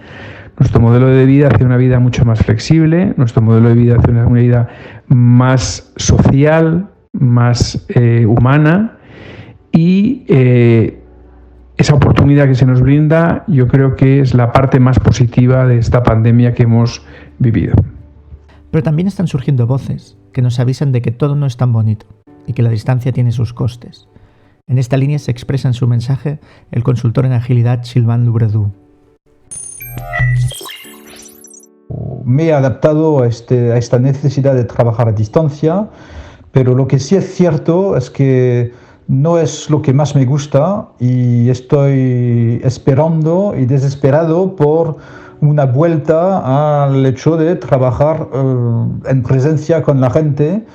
Nuestro modelo de vida hacia una vida mucho más flexible, nuestro modelo de vida hacia una vida más social, más humana, y esa oportunidad que se nos brinda yo creo que es la parte más positiva de esta pandemia que hemos vivido. Pero también están surgiendo voces que nos avisan de que todo no es tan bonito y que la distancia tiene sus costes. En esta línea se expresa en su mensaje el consultor en agilidad Sylvain Loubredou. Me he adaptado a esta necesidad de trabajar a distancia, pero lo que sí es cierto es que no es lo que más me gusta y estoy esperando y desesperado por una vuelta al hecho de trabajar en presencia con la gente,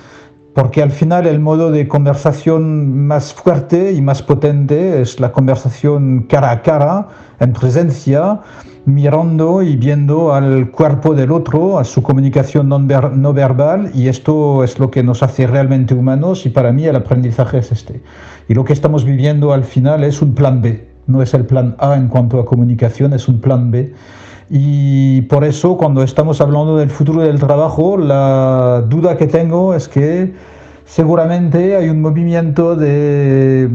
porque al final el modo de conversación más fuerte y más potente es la conversación cara a cara, en presencia, mirando y viendo al cuerpo del otro, a su comunicación no verbal, y esto es lo que nos hace realmente humanos, y para mí el aprendizaje es este. Y lo que estamos viviendo al final es un plan B, no es el plan A en cuanto a comunicación, es un plan B. Y por eso cuando estamos hablando del futuro del trabajo, la duda que tengo es que seguramente hay un movimiento de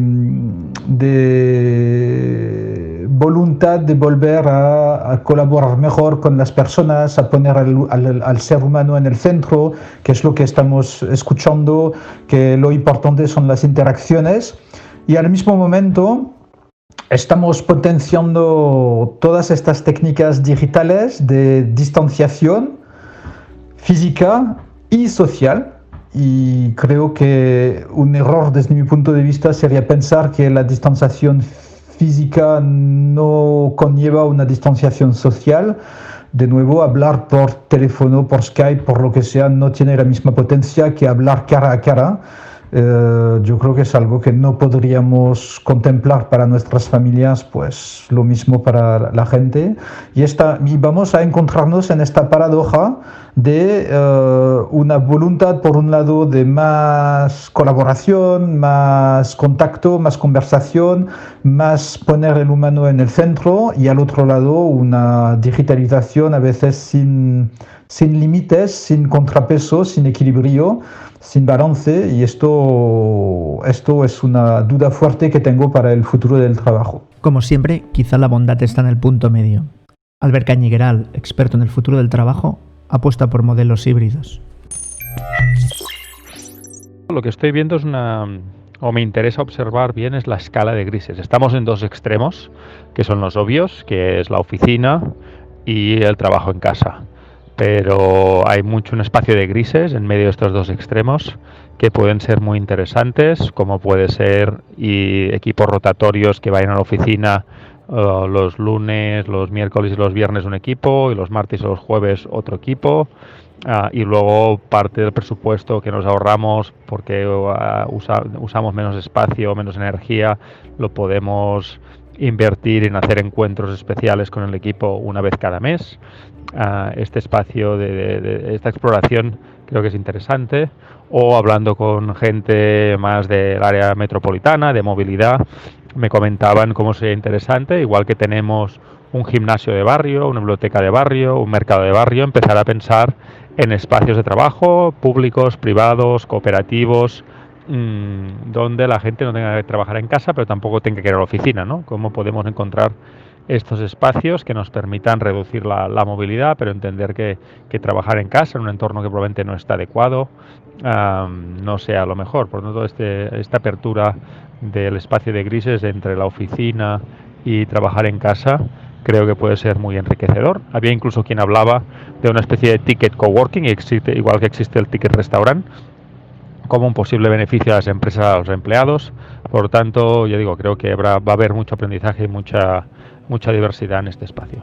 voluntad de volver a colaborar mejor con las personas, a poner al ser humano en el centro, que es lo que estamos escuchando, que lo importante son las interacciones, y al mismo momento estamos potenciando todas estas técnicas digitales de distanciación física y social. Y creo que un error desde mi punto de vista sería pensar que la distanciación física no conlleva una distanciación social. De nuevo, hablar por teléfono, por Skype, por lo que sea, no tiene la misma potencia que hablar cara a cara. Yo creo que es algo que no podríamos contemplar para nuestras familias, pues lo mismo para la gente. Y vamos a encontrarnos en esta paradoja de una voluntad, por un lado, de más colaboración, más contacto, más conversación, más poner el humano en el centro, y al otro lado una digitalización a veces sin límites, sin contrapeso, sin equilibrio, sin balance, y esto es una duda fuerte que tengo para el futuro del trabajo. Como siempre, quizá la bondad está en el punto medio. Albert Cañigueral, experto en el futuro del trabajo, apuesta por modelos híbridos. Lo que estoy viendo o me interesa observar bien, es la escala de grises. Estamos en dos extremos, que son los obvios, que es la oficina y el trabajo en casa. Pero hay un espacio de grises en medio de estos dos extremos que pueden ser muy interesantes, como puede ser equipos rotatorios que vayan a la oficina los lunes, los miércoles y los viernes un equipo, y los martes y los jueves otro equipo, y luego parte del presupuesto que nos ahorramos porque usamos menos espacio, menos energía, lo podemos invertir en hacer encuentros especiales con el equipo una vez cada mes. Este espacio de esta exploración creo que es interesante, o hablando con gente más del área metropolitana, de movilidad, me comentaban cómo sería interesante, igual que tenemos un gimnasio de barrio, una biblioteca de barrio, un mercado de barrio, empezar a pensar en espacios de trabajo públicos, privados, cooperativos, donde la gente no tenga que trabajar en casa, pero tampoco tenga que ir a la oficina, ¿no? ¿Cómo podemos encontrar estos espacios que nos permitan reducir la movilidad, pero entender que trabajar en casa, en un entorno que probablemente no está adecuado, no sea lo mejor? Por lo tanto, esta apertura del espacio de grises entre la oficina y trabajar en casa creo que puede ser muy enriquecedor. Había incluso quien hablaba de una especie de ticket coworking, igual que existe el ticket restaurant, como un posible beneficio a las empresas, a los empleados. Por lo tanto, yo digo, creo que va a haber mucho aprendizaje y mucha diversidad en este espacio.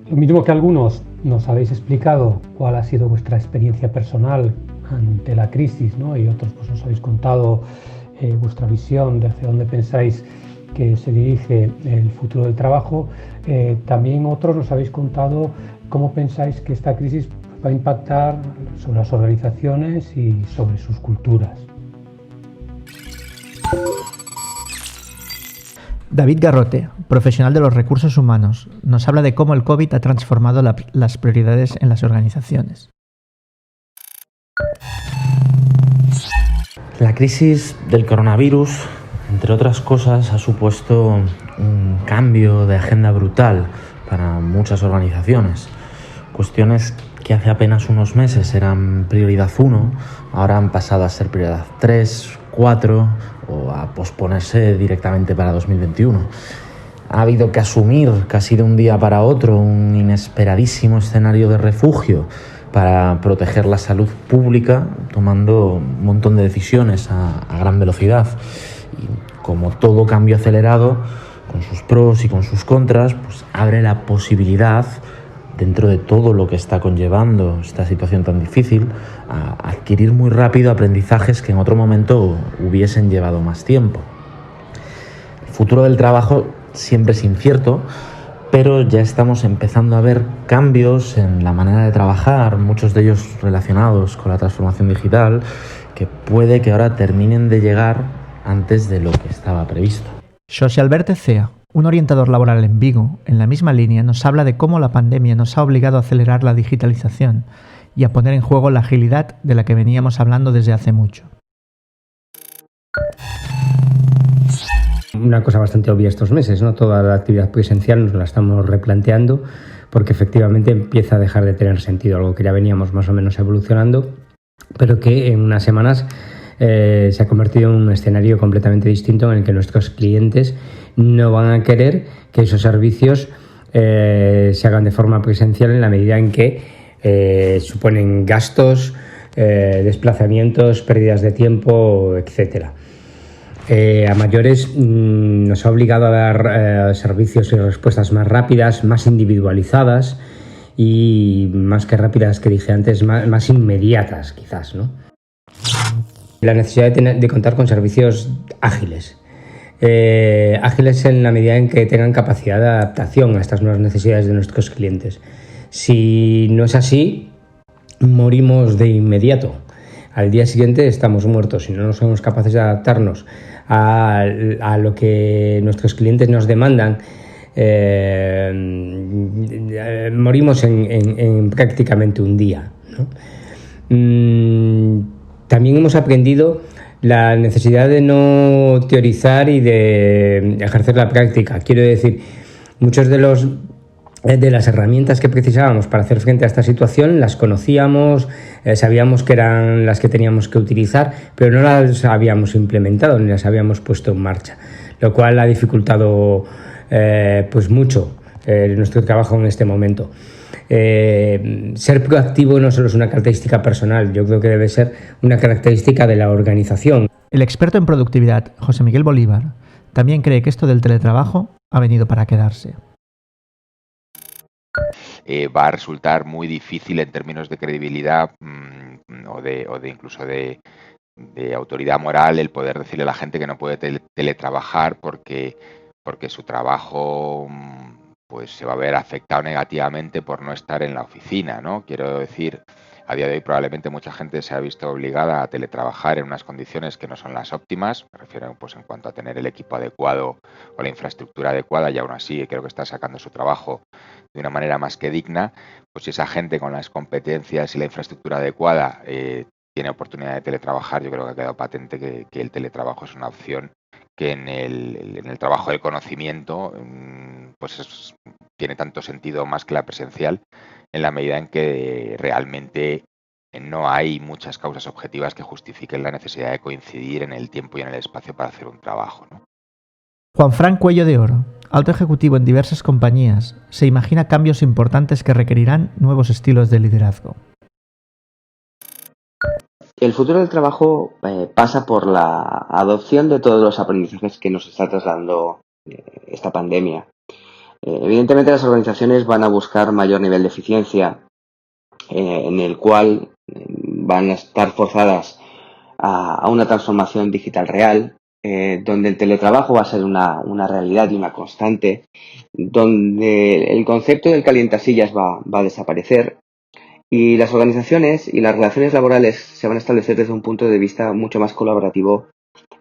Lo mismo que algunos nos habéis explicado cuál ha sido vuestra experiencia personal ante la crisis, ¿no? Y otros pues nos habéis contado vuestra visión de hacia dónde pensáis que se dirige el futuro del trabajo. También otros nos habéis contado cómo pensáis que esta crisis va a impactar sobre las organizaciones y sobre sus culturas. David Garrote, profesional de los recursos humanos, nos habla de cómo el COVID ha transformado las prioridades en las organizaciones. La crisis del coronavirus, entre otras cosas, ha supuesto un cambio de agenda brutal para muchas organizaciones. Cuestiones que hace apenas unos meses eran prioridad 1, ahora han pasado a ser prioridad 3, 4 o a posponerse directamente para 2021. Ha habido que asumir casi de un día para otro un inesperadísimo escenario de refugio para proteger la salud pública, tomando un montón de decisiones a gran velocidad. Y como todo cambio acelerado, con sus pros y con sus contras, pues abre la posibilidad, dentro de todo lo que está conllevando esta situación tan difícil, a adquirir muy rápido aprendizajes que en otro momento hubiesen llevado más tiempo. El futuro del trabajo siempre es incierto, pero ya estamos empezando a ver cambios en la manera de trabajar, muchos de ellos relacionados con la transformación digital, que puede que ahora terminen de llegar antes de lo que estaba previsto. Xosé Alberto Cea, un orientador laboral en Vigo, en la misma línea, nos habla de cómo la pandemia nos ha obligado a acelerar la digitalización y a poner en juego la agilidad de la que veníamos hablando desde hace mucho. Una cosa bastante obvia estos meses, ¿no? Toda la actividad presencial nos la estamos replanteando porque efectivamente empieza a dejar de tener sentido, algo que ya veníamos más o menos evolucionando, pero que en unas semanas se ha convertido en un escenario completamente distinto en el que nuestros clientes no van a querer que esos servicios se hagan de forma presencial en la medida en que suponen gastos, desplazamientos, pérdidas de tiempo, etcétera. A mayores nos ha obligado a dar servicios y respuestas más rápidas, más individualizadas y más que rápidas, que dije antes, más inmediatas quizás, ¿no? La necesidad de contar con servicios ágiles. Ágiles en la medida en que tengan capacidad de adaptación a estas nuevas necesidades de nuestros clientes. Si no es así, morimos de inmediato. Al día siguiente estamos muertos. Si no somos capaces de adaptarnos a lo que nuestros clientes nos demandan, morimos en prácticamente un día, ¿no? También hemos aprendido la necesidad de no teorizar y de ejercer la práctica. Quiero decir, muchos de las herramientas que precisábamos para hacer frente a esta situación las conocíamos, sabíamos que eran las que teníamos que utilizar, pero no las habíamos implementado ni las habíamos puesto en marcha, lo cual ha dificultado pues mucho nuestro trabajo en este momento. Ser proactivo no solo es una característica personal, yo creo que debe ser una característica de la organización. El experto en productividad, José Miguel Bolívar, también cree que esto del teletrabajo ha venido para quedarse. Va a resultar muy difícil en términos de credibilidad o de incluso de autoridad moral el poder decirle a la gente que no puede teletrabajar porque su trabajo pues se va a ver afectado negativamente por no estar en la oficina, ¿no? Quiero decir, a día de hoy probablemente mucha gente se ha visto obligada a teletrabajar en unas condiciones que no son las óptimas, me refiero pues en cuanto a tener el equipo adecuado o la infraestructura adecuada, y aún así creo que está sacando su trabajo de una manera más que digna. Pues si esa gente con las competencias y la infraestructura adecuada tiene oportunidad de teletrabajar, yo creo que ha quedado patente que el teletrabajo es una opción que en el trabajo de conocimiento pues tiene tanto sentido más que la presencial, en la medida en que realmente no hay muchas causas objetivas que justifiquen la necesidad de coincidir en el tiempo y en el espacio para hacer un trabajo, ¿no? Juanfran Cuello de Oro, alto ejecutivo en diversas compañías, se imagina cambios importantes que requerirán nuevos estilos de liderazgo. El futuro del trabajo pasa por la adopción de todos los aprendizajes que nos está trasladando esta pandemia. Evidentemente las organizaciones van a buscar mayor nivel de eficiencia, en el cual van a estar forzadas a una transformación digital real, donde el teletrabajo va a ser una realidad y una constante, donde el concepto del calientasillas va a desaparecer y las organizaciones y las relaciones laborales se van a establecer desde un punto de vista mucho más colaborativo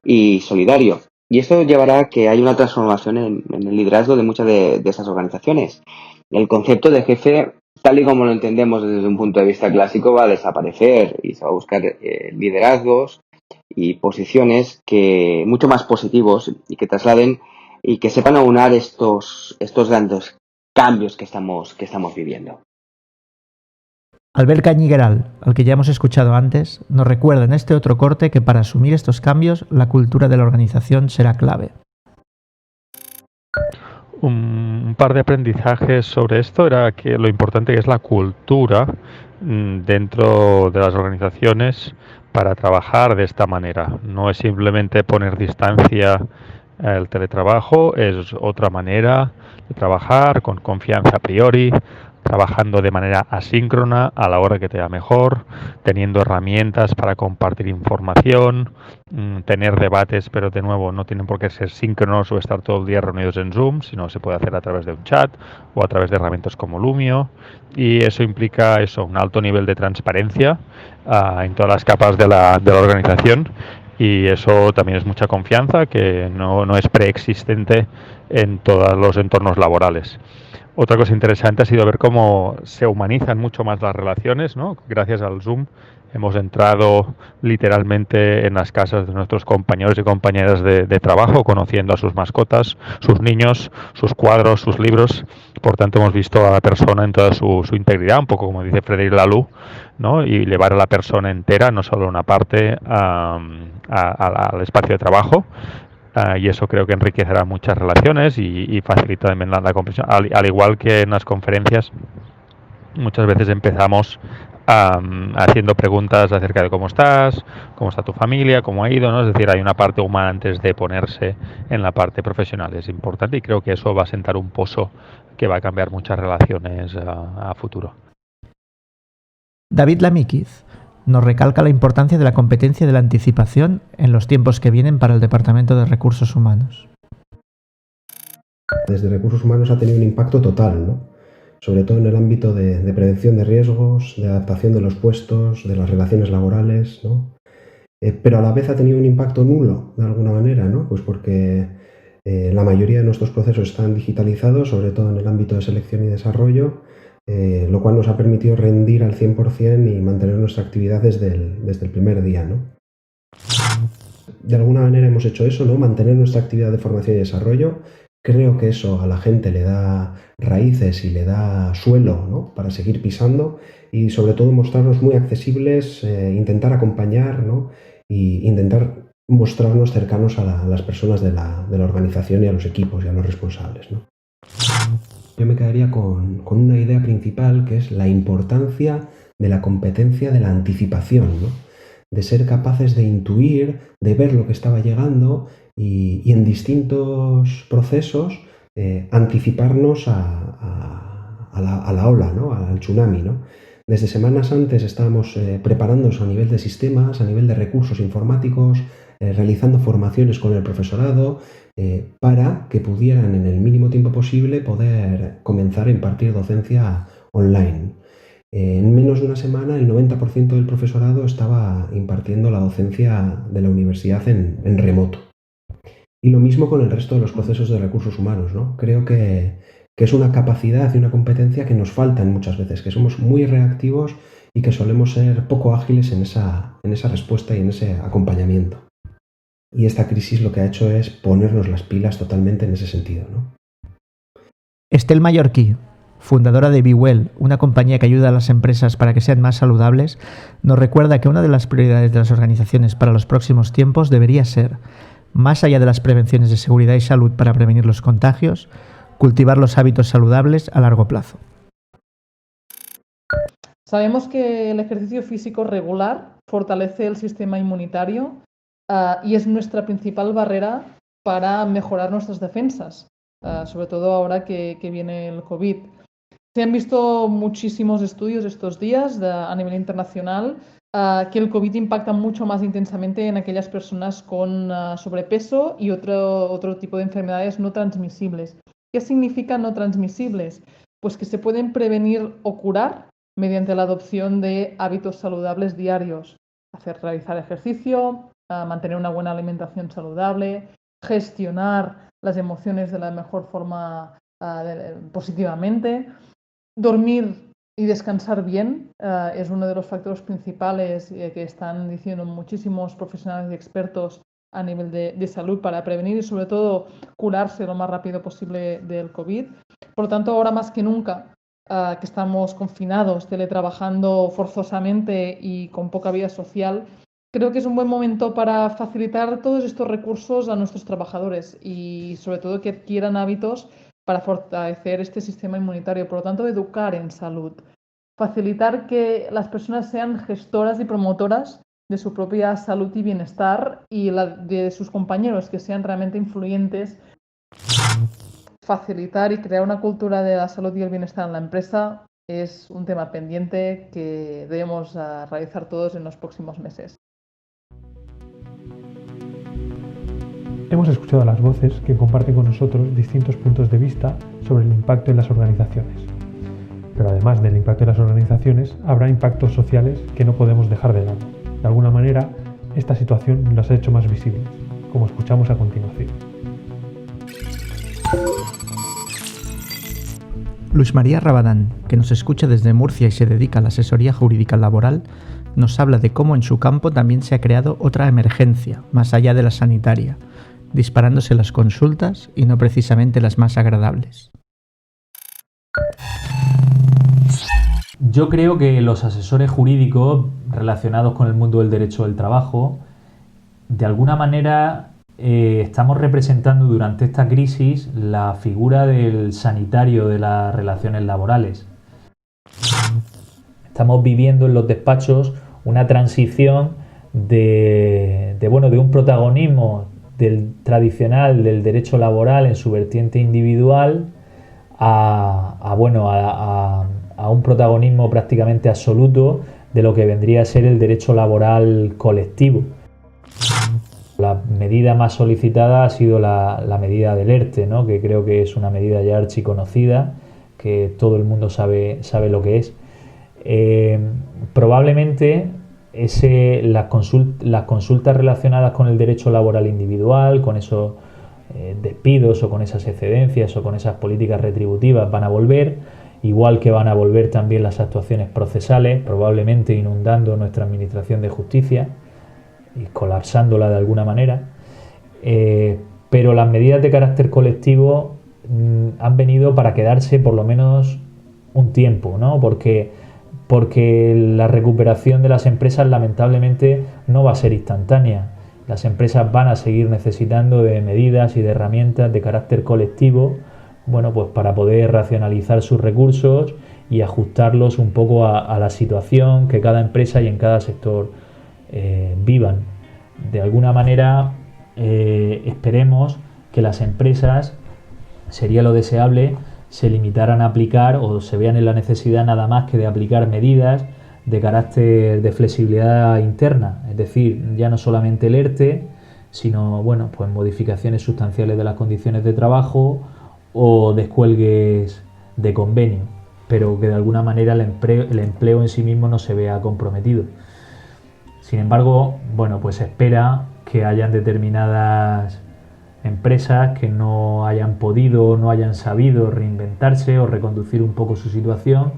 y solidario. Y esto llevará a que haya una transformación en el liderazgo de muchas de esas organizaciones. El concepto de jefe, tal y como lo entendemos desde un punto de vista clásico, va a desaparecer y se va a buscar liderazgos y posiciones que mucho más positivos y que trasladen y que sepan aunar estos grandes cambios que estamos viviendo. Albert Cañigueral, al que ya hemos escuchado antes, nos recuerda en este otro corte que para asumir estos cambios la cultura de la organización será clave. Un par de aprendizajes sobre esto era que lo importante que es la cultura dentro de las organizaciones para trabajar de esta manera. No es simplemente poner distancia al teletrabajo, es otra manera de trabajar con confianza a priori, trabajando de manera asíncrona a la hora que te da mejor, teniendo herramientas para compartir información, tener debates, pero de nuevo no tienen por qué ser síncronos o estar todo el día reunidos en Zoom, sino se puede hacer a través de un chat o a través de herramientas como Lumio, y eso implica un alto nivel de transparencia en todas las capas de la organización, y eso también es mucha confianza que no es preexistente en todos los entornos laborales. Otra cosa interesante ha sido ver cómo se humanizan mucho más las relaciones, ¿no? Gracias al Zoom hemos entrado literalmente en las casas de nuestros compañeros y compañeras de trabajo, conociendo a sus mascotas, sus niños, sus cuadros, sus libros. Por tanto, hemos visto a la persona en toda su integridad, un poco como dice Frédéric Laloux, ¿no? Y llevar a la persona entera, no solo una parte, al espacio de trabajo. Y eso creo que enriquecerá muchas relaciones y facilita también la comprensión. Al igual que en las conferencias, muchas veces empezamos haciendo preguntas acerca de cómo estás, cómo está tu familia, cómo ha ido, ¿no? Es decir, hay una parte humana antes de ponerse en la parte profesional. Es importante y creo que eso va a sentar un pozo que va a cambiar muchas relaciones a futuro. David Lamíquiz nos recalca la importancia de la competencia de la anticipación en los tiempos que vienen para el Departamento de Recursos Humanos. Desde Recursos Humanos ha tenido un impacto total, ¿no? Sobre todo en el ámbito de prevención de riesgos, de adaptación de los puestos, de las relaciones laborales, ¿no? Pero a la vez ha tenido un impacto nulo, de alguna manera, ¿no? Pues porque la mayoría de nuestros procesos están digitalizados, sobre todo en el ámbito de selección y desarrollo, lo cual nos ha permitido rendir al 100% y mantener nuestra actividad desde el primer día, ¿no? De alguna manera hemos hecho eso, ¿no? Mantener nuestra actividad de formación y desarrollo. Creo que eso a la gente le da raíces y le da suelo, ¿no? Para seguir pisando y sobre todo mostrarnos muy accesibles, intentar acompañar, ¿no? Y intentar mostrarnos cercanos a las personas de la organización y a los equipos y a los responsables, ¿no? Yo me quedaría con una idea principal, que es la importancia de la competencia de la anticipación, ¿no? De ser capaces de intuir, de ver lo que estaba llegando y en distintos procesos anticiparnos a la ola, ¿no? Al tsunami, ¿no? Desde semanas antes estábamos preparándonos a nivel de sistemas, a nivel de recursos informáticos, realizando formaciones con el profesorado para que pudieran en el mínimo tiempo posible poder comenzar a impartir docencia online. En menos de una semana el 90% del profesorado estaba impartiendo la docencia de la universidad en remoto. Y lo mismo con el resto de los procesos de recursos humanos, ¿no? Creo que es una capacidad y una competencia que nos faltan muchas veces, que somos muy reactivos y que solemos ser poco ágiles en esa respuesta y en ese acompañamiento. Y esta crisis lo que ha hecho es ponernos las pilas totalmente en ese sentido, ¿no? Estel Mallorquí, fundadora de BeWell, una compañía que ayuda a las empresas para que sean más saludables, nos recuerda que una de las prioridades de las organizaciones para los próximos tiempos debería ser, más allá de las prevenciones de seguridad y salud para prevenir los contagios, cultivar los hábitos saludables a largo plazo. Sabemos que el ejercicio físico regular fortalece el sistema inmunitario y es nuestra principal barrera para mejorar nuestras defensas. sobre todo ahora que viene el COVID. Se han visto muchísimos estudios estos días a nivel internacional que el COVID impacta mucho más intensamente en aquellas personas con sobrepeso y otro tipo de enfermedades no transmisibles. ¿Qué significa no transmisibles? Pues que se pueden prevenir o curar mediante la adopción de hábitos saludables diarios. Realizar ejercicio, mantener una buena alimentación saludable, gestionar las emociones de la mejor forma positivamente. Dormir y descansar bien es uno de los factores principales que están diciendo muchísimos profesionales y expertos a nivel de salud para prevenir y sobre todo curarse lo más rápido posible del COVID. Por lo tanto, ahora más que nunca que estamos confinados, teletrabajando forzosamente y con poca vida social, creo que es un buen momento para facilitar todos estos recursos a nuestros trabajadores y sobre todo que adquieran hábitos para fortalecer este sistema inmunitario. Por lo tanto, educar en salud. Facilitar que las personas sean gestoras y promotoras de su propia salud y bienestar y la de sus compañeros, que sean realmente influyentes. Facilitar y crear una cultura de la salud y el bienestar en la empresa es un tema pendiente que debemos realizar todos en los próximos meses. Hemos escuchado las voces que comparten con nosotros distintos puntos de vista sobre el impacto en las organizaciones. Pero además del impacto en las organizaciones, habrá impactos sociales que no podemos dejar de lado. De alguna manera, esta situación las ha hecho más visibles, como escuchamos a continuación. Luis María Rabadán, que nos escucha desde Murcia y se dedica a la asesoría jurídica laboral, nos habla de cómo en su campo también se ha creado otra emergencia, más allá de la sanitaria, disparándose las consultas y no precisamente las más agradables. Yo creo que los asesores jurídicos relacionados con el mundo del derecho del trabajo, de alguna manera estamos representando durante esta crisis la figura del sanitario de las relaciones laborales. Estamos viviendo en los despachos una transición de un protagonismo del tradicional del derecho laboral en su vertiente individual a un protagonismo prácticamente absoluto de lo que vendría a ser el derecho laboral colectivo. La medida más solicitada ha sido la medida del ERTE, ¿no? Que creo que es una medida ya archiconocida, que todo el mundo sabe lo que es. Probablemente las consultas relacionadas con el derecho laboral individual, con esos despidos o con esas excedencias o con esas políticas retributivas van a volver, igual que van a volver también las actuaciones procesales, probablemente inundando nuestra administración de justicia y colapsándola de alguna manera, pero las medidas de carácter colectivo han venido para quedarse por lo menos un tiempo, ¿no? Porque la recuperación de las empresas lamentablemente no va a ser instantánea. Las empresas van a seguir necesitando de medidas y de herramientas de carácter colectivo, pues para poder racionalizar sus recursos y ajustarlos un poco a la situación que cada empresa y en cada sector vivan. De alguna manera esperemos que las empresas, sería lo deseable, se limitaran a aplicar o se vean en la necesidad nada más que de aplicar medidas de carácter de flexibilidad interna, es decir, ya no solamente el ERTE, sino modificaciones sustanciales de las condiciones de trabajo o descuelgues de convenio, pero que de alguna manera el empleo en sí mismo no se vea comprometido. Sin embargo, se espera que hayan determinadas empresas que no hayan podido o no hayan sabido reinventarse o reconducir un poco su situación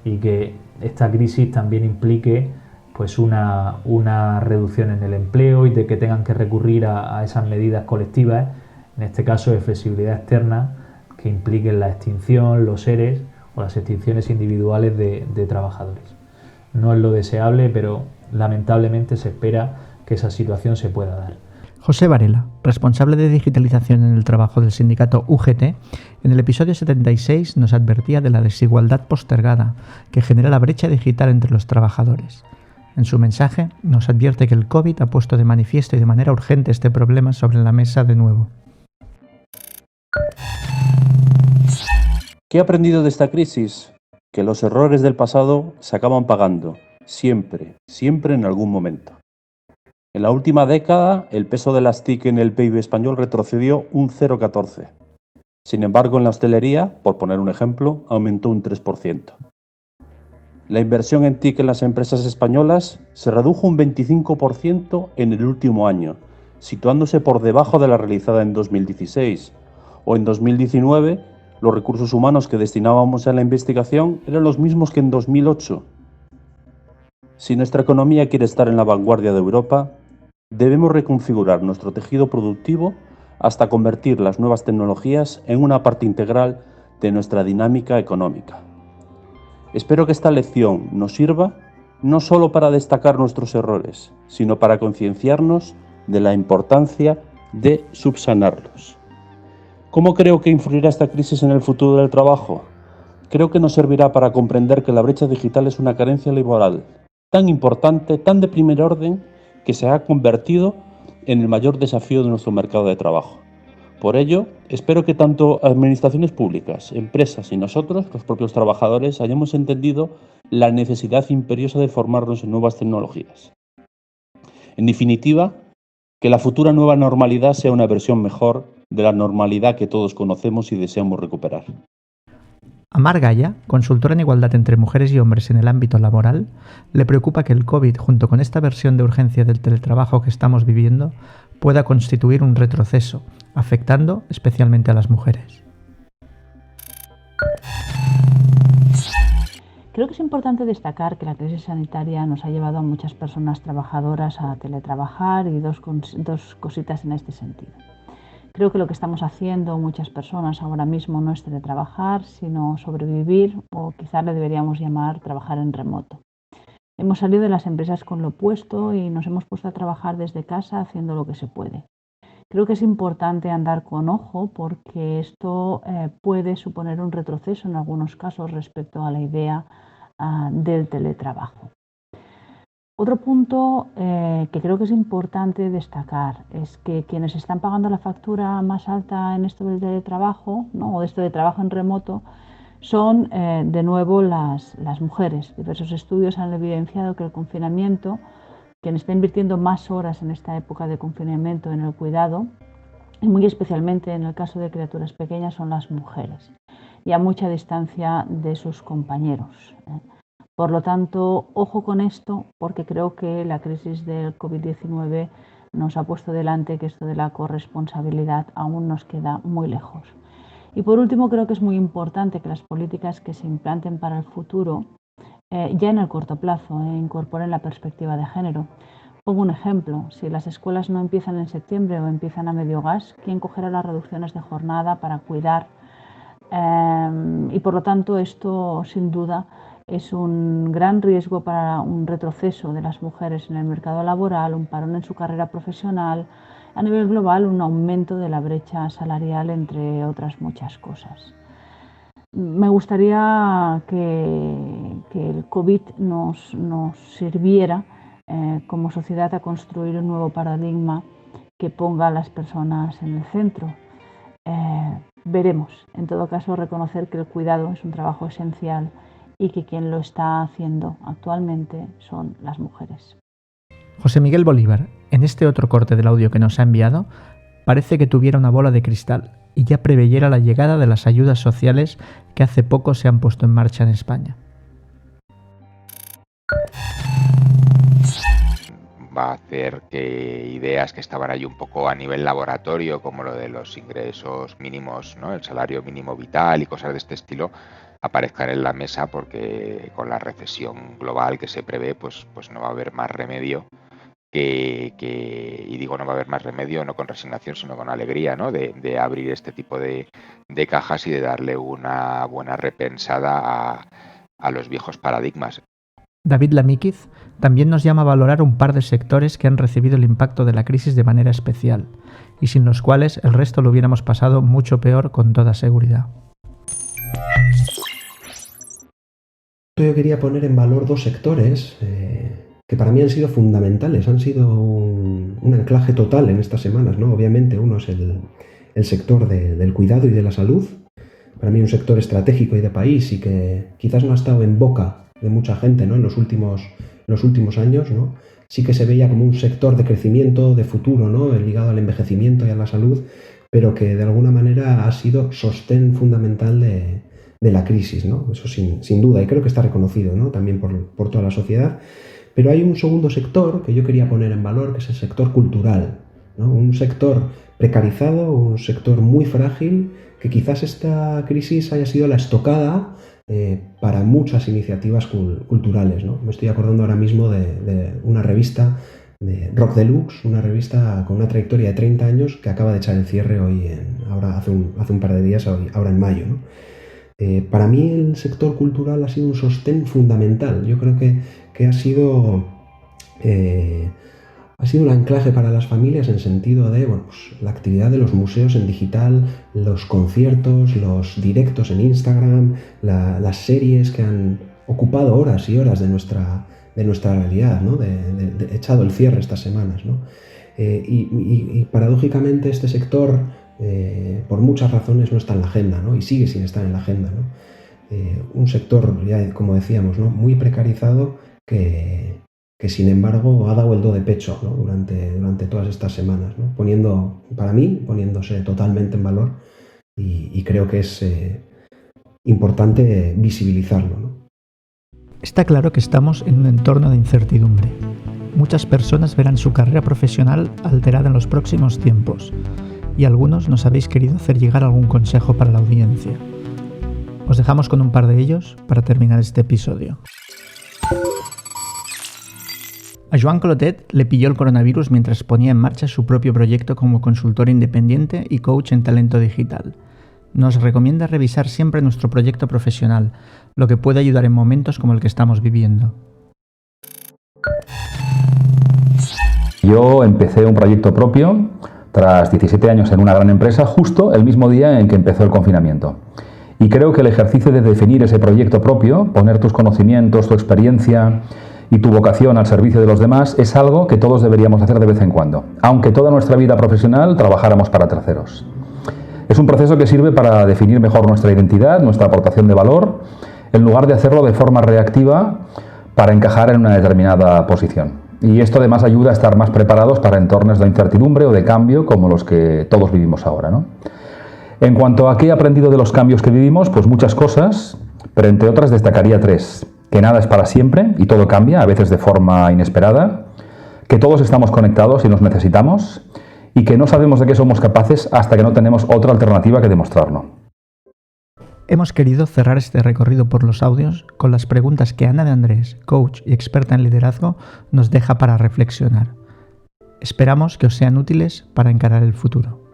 y que esta crisis también implique una reducción en el empleo y de que tengan que recurrir a esas medidas colectivas, en este caso de flexibilidad externa, que impliquen la extinción, los ERES o las extinciones individuales de trabajadores. No es lo deseable, pero lamentablemente se espera que esa situación se pueda dar. José Varela, responsable de digitalización en el trabajo del sindicato UGT, en el episodio 76 nos advertía de la desigualdad postergada que genera la brecha digital entre los trabajadores. En su mensaje nos advierte que el COVID ha puesto de manifiesto y de manera urgente este problema sobre la mesa de nuevo. ¿Qué he aprendido de esta crisis? Que los errores del pasado se acaban pagando, siempre en algún momento. En la última década, el peso de las TIC en el PIB español retrocedió un 0,14. Sin embargo, en la hostelería, por poner un ejemplo, aumentó un 3%. La inversión en TIC en las empresas españolas se redujo un 25% en el último año, situándose por debajo de la realizada en 2016. O en 2019, los recursos humanos que destinábamos a la investigación eran los mismos que en 2008. Si nuestra economía quiere estar en la vanguardia de Europa, debemos reconfigurar nuestro tejido productivo hasta convertir las nuevas tecnologías en una parte integral de nuestra dinámica económica. Espero que esta lección nos sirva no solo para destacar nuestros errores, sino para concienciarnos de la importancia de subsanarlos. ¿Cómo creo que influirá esta crisis en el futuro del trabajo? Creo que nos servirá para comprender que la brecha digital es una carencia laboral tan importante, tan de primer orden, que se ha convertido en el mayor desafío de nuestro mercado de trabajo. Por ello, espero que tanto administraciones públicas, empresas y nosotros, los propios trabajadores, hayamos entendido la necesidad imperiosa de formarnos en nuevas tecnologías. En definitiva, que la futura nueva normalidad sea una versión mejor de la normalidad que todos conocemos y deseamos recuperar. Amar Gaya, consultora en igualdad entre mujeres y hombres en el ámbito laboral, le preocupa que el COVID, junto con esta versión de urgencia del teletrabajo que estamos viviendo, pueda constituir un retroceso, afectando especialmente a las mujeres. Creo que es importante destacar que la crisis sanitaria nos ha llevado a muchas personas trabajadoras a teletrabajar y dos cositas en este sentido. Creo que lo que estamos haciendo muchas personas ahora mismo no es teletrabajar, sino sobrevivir, o quizás le deberíamos llamar trabajar en remoto. Hemos salido de las empresas con lo opuesto y nos hemos puesto a trabajar desde casa haciendo lo que se puede. Creo que es importante andar con ojo porque esto puede suponer un retroceso en algunos casos respecto a la idea del teletrabajo. Otro punto que creo que es importante destacar es que quienes están pagando la factura más alta en esto del teletrabajo, ¿no? O de esto de trabajo en remoto, son de nuevo las mujeres. Diversos estudios han evidenciado que el confinamiento, quien está invirtiendo más horas en esta época de confinamiento en el cuidado, y muy especialmente en el caso de criaturas pequeñas, son las mujeres, y a mucha distancia de sus compañeros. Por lo tanto, ojo con esto, porque creo que la crisis del COVID-19 nos ha puesto delante que esto de la corresponsabilidad aún nos queda muy lejos. Y por último, creo que es muy importante que las políticas que se implanten para el futuro, ya en el corto plazo, incorporen la perspectiva de género. Pongo un ejemplo: si las escuelas no empiezan en septiembre o empiezan a medio gas, ¿quién cogerá las reducciones de jornada para cuidar? Y por lo tanto, esto sin duda es un gran riesgo para un retroceso de las mujeres en el mercado laboral, un parón en su carrera profesional, a nivel global un aumento de la brecha salarial, entre otras muchas cosas. Me gustaría que el COVID nos sirviera como sociedad a construir un nuevo paradigma que ponga a las personas en el centro. Veremos, en todo caso, reconocer que el cuidado es un trabajo esencial y que quien lo está haciendo actualmente son las mujeres. José Miguel Bolívar, en este otro corte del audio que nos ha enviado, parece que tuviera una bola de cristal y ya preveyera la llegada de las ayudas sociales que hace poco se han puesto en marcha en España. Va a hacer que ideas que estaban ahí un poco a nivel laboratorio, como lo de los ingresos mínimos, ¿no? El salario mínimo vital y cosas de este estilo, aparezcan en la mesa, porque con la recesión global que se prevé, pues no va a haber más remedio y digo no va a haber más remedio no con resignación sino con alegría, ¿no? De abrir este tipo de cajas y de darle una buena repensada a los viejos paradigmas. David Lamíquiz también nos llama a valorar un par de sectores que han recibido el impacto de la crisis de manera especial y sin los cuales el resto lo hubiéramos pasado mucho peor con toda seguridad. Yo quería poner en valor dos sectores que para mí han sido fundamentales, han sido un anclaje total en estas semanas, ¿no? Obviamente uno es el sector del cuidado y de la salud, para mí un sector estratégico y de país y que quizás no ha estado en boca de mucha gente, ¿no? en los últimos años, ¿no? Sí que se veía como un sector de crecimiento, de futuro, ¿no? ligado al envejecimiento y a la salud, pero que de alguna manera ha sido sostén fundamental de la crisis, ¿no? Eso sin duda, y creo que está reconocido, ¿no? también por toda la sociedad. Pero hay un segundo sector que yo quería poner en valor, que es el sector cultural, ¿no? Un sector precarizado, un sector muy frágil, que quizás esta crisis haya sido la estocada para muchas iniciativas culturales, ¿no? Me estoy acordando ahora mismo de una revista de Rock Deluxe, una revista con una trayectoria de 30 años que acaba de echar el cierre hace un par de días, ahora en mayo, ¿no? Para mí el sector cultural ha sido un sostén fundamental. Yo creo que ha sido un anclaje para las familias en sentido de la actividad de los museos en digital, los conciertos, los directos en Instagram, las series que han ocupado horas y horas de nuestra realidad, ¿no? de echado el cierre estas semanas, ¿no? Y paradójicamente este sector, por muchas razones, no está en la agenda, ¿no? Y sigue sin estar en la agenda, ¿no? Un sector, ya como decíamos, ¿no? muy precarizado que sin embargo ha dado el do de pecho, ¿no? durante todas estas semanas, ¿no? Poniéndose totalmente en valor y creo que es importante visibilizarlo, ¿no? Está claro que estamos en un entorno de incertidumbre. Muchas personas verán su carrera profesional alterada en los próximos tiempos y algunos nos habéis querido hacer llegar algún consejo para la audiencia. Os dejamos con un par de ellos para terminar este episodio. A Joan Clotet le pilló el coronavirus mientras ponía en marcha su propio proyecto como consultor independiente y coach en talento digital. Nos recomienda revisar siempre nuestro proyecto profesional, lo que puede ayudar en momentos como el que estamos viviendo. Yo empecé un proyecto propio tras 17 años en una gran empresa justo el mismo día en que empezó el confinamiento. Y creo que el ejercicio de definir ese proyecto propio, poner tus conocimientos, tu experiencia y tu vocación al servicio de los demás es algo que todos deberíamos hacer de vez en cuando, aunque toda nuestra vida profesional trabajáramos para terceros. Es un proceso que sirve para definir mejor nuestra identidad, nuestra aportación de valor, en lugar de hacerlo de forma reactiva para encajar en una determinada posición. Y esto además ayuda a estar más preparados para entornos de incertidumbre o de cambio como los que todos vivimos ahora, ¿no? En cuanto a qué he aprendido de los cambios que vivimos, pues muchas cosas, pero entre otras destacaría 3. Que nada es para siempre y todo cambia, a veces de forma inesperada, que todos estamos conectados y nos necesitamos, y que no sabemos de qué somos capaces hasta que no tenemos otra alternativa que demostrarlo. Hemos querido cerrar este recorrido por los audios con las preguntas que Ana de Andrés, coach y experta en liderazgo, nos deja para reflexionar. Esperamos que os sean útiles para encarar el futuro.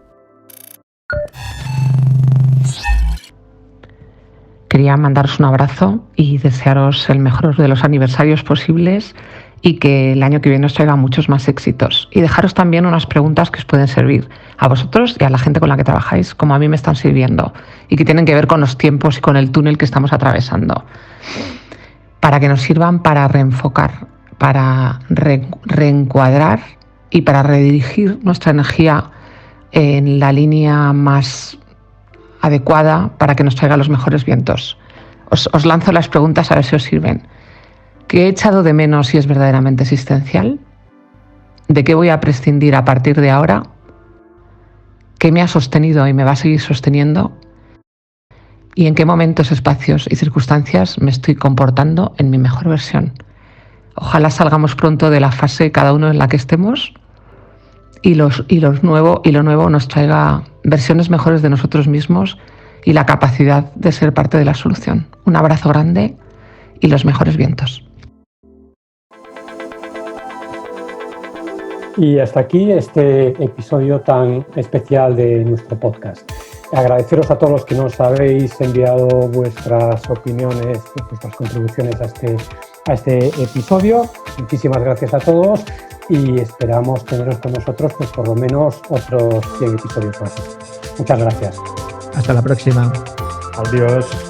Quería mandaros un abrazo y desearos el mejor de los aniversarios posibles y que el año que viene os traiga muchos más éxitos. Y dejaros también unas preguntas que os pueden servir a vosotros y a la gente con la que trabajáis, como a mí me están sirviendo, y que tienen que ver con los tiempos y con el túnel que estamos atravesando, para que nos sirvan para reenfocar, para reencuadrar y para redirigir nuestra energía en la línea más adecuada para que nos traiga los mejores vientos. Os lanzo las preguntas a ver si os sirven. ¿Qué he echado de menos si es verdaderamente existencial? ¿De qué voy a prescindir a partir de ahora? ¿Qué me ha sostenido y me va a seguir sosteniendo? ¿Y en qué momentos, espacios y circunstancias me estoy comportando en mi mejor versión? Ojalá salgamos pronto de la fase cada uno en la que estemos y lo nuevo nos traiga versiones mejores de nosotros mismos y la capacidad de ser parte de la solución. Un abrazo grande y los mejores vientos. Y hasta aquí este episodio tan especial de nuestro podcast. Agradeceros a todos los que nos habéis enviado vuestras opiniones, vuestras contribuciones a este episodio. Muchísimas gracias a todos y esperamos teneros con nosotros pues por lo menos otros 100 episodios más. Muchas gracias. Hasta la próxima. Adiós.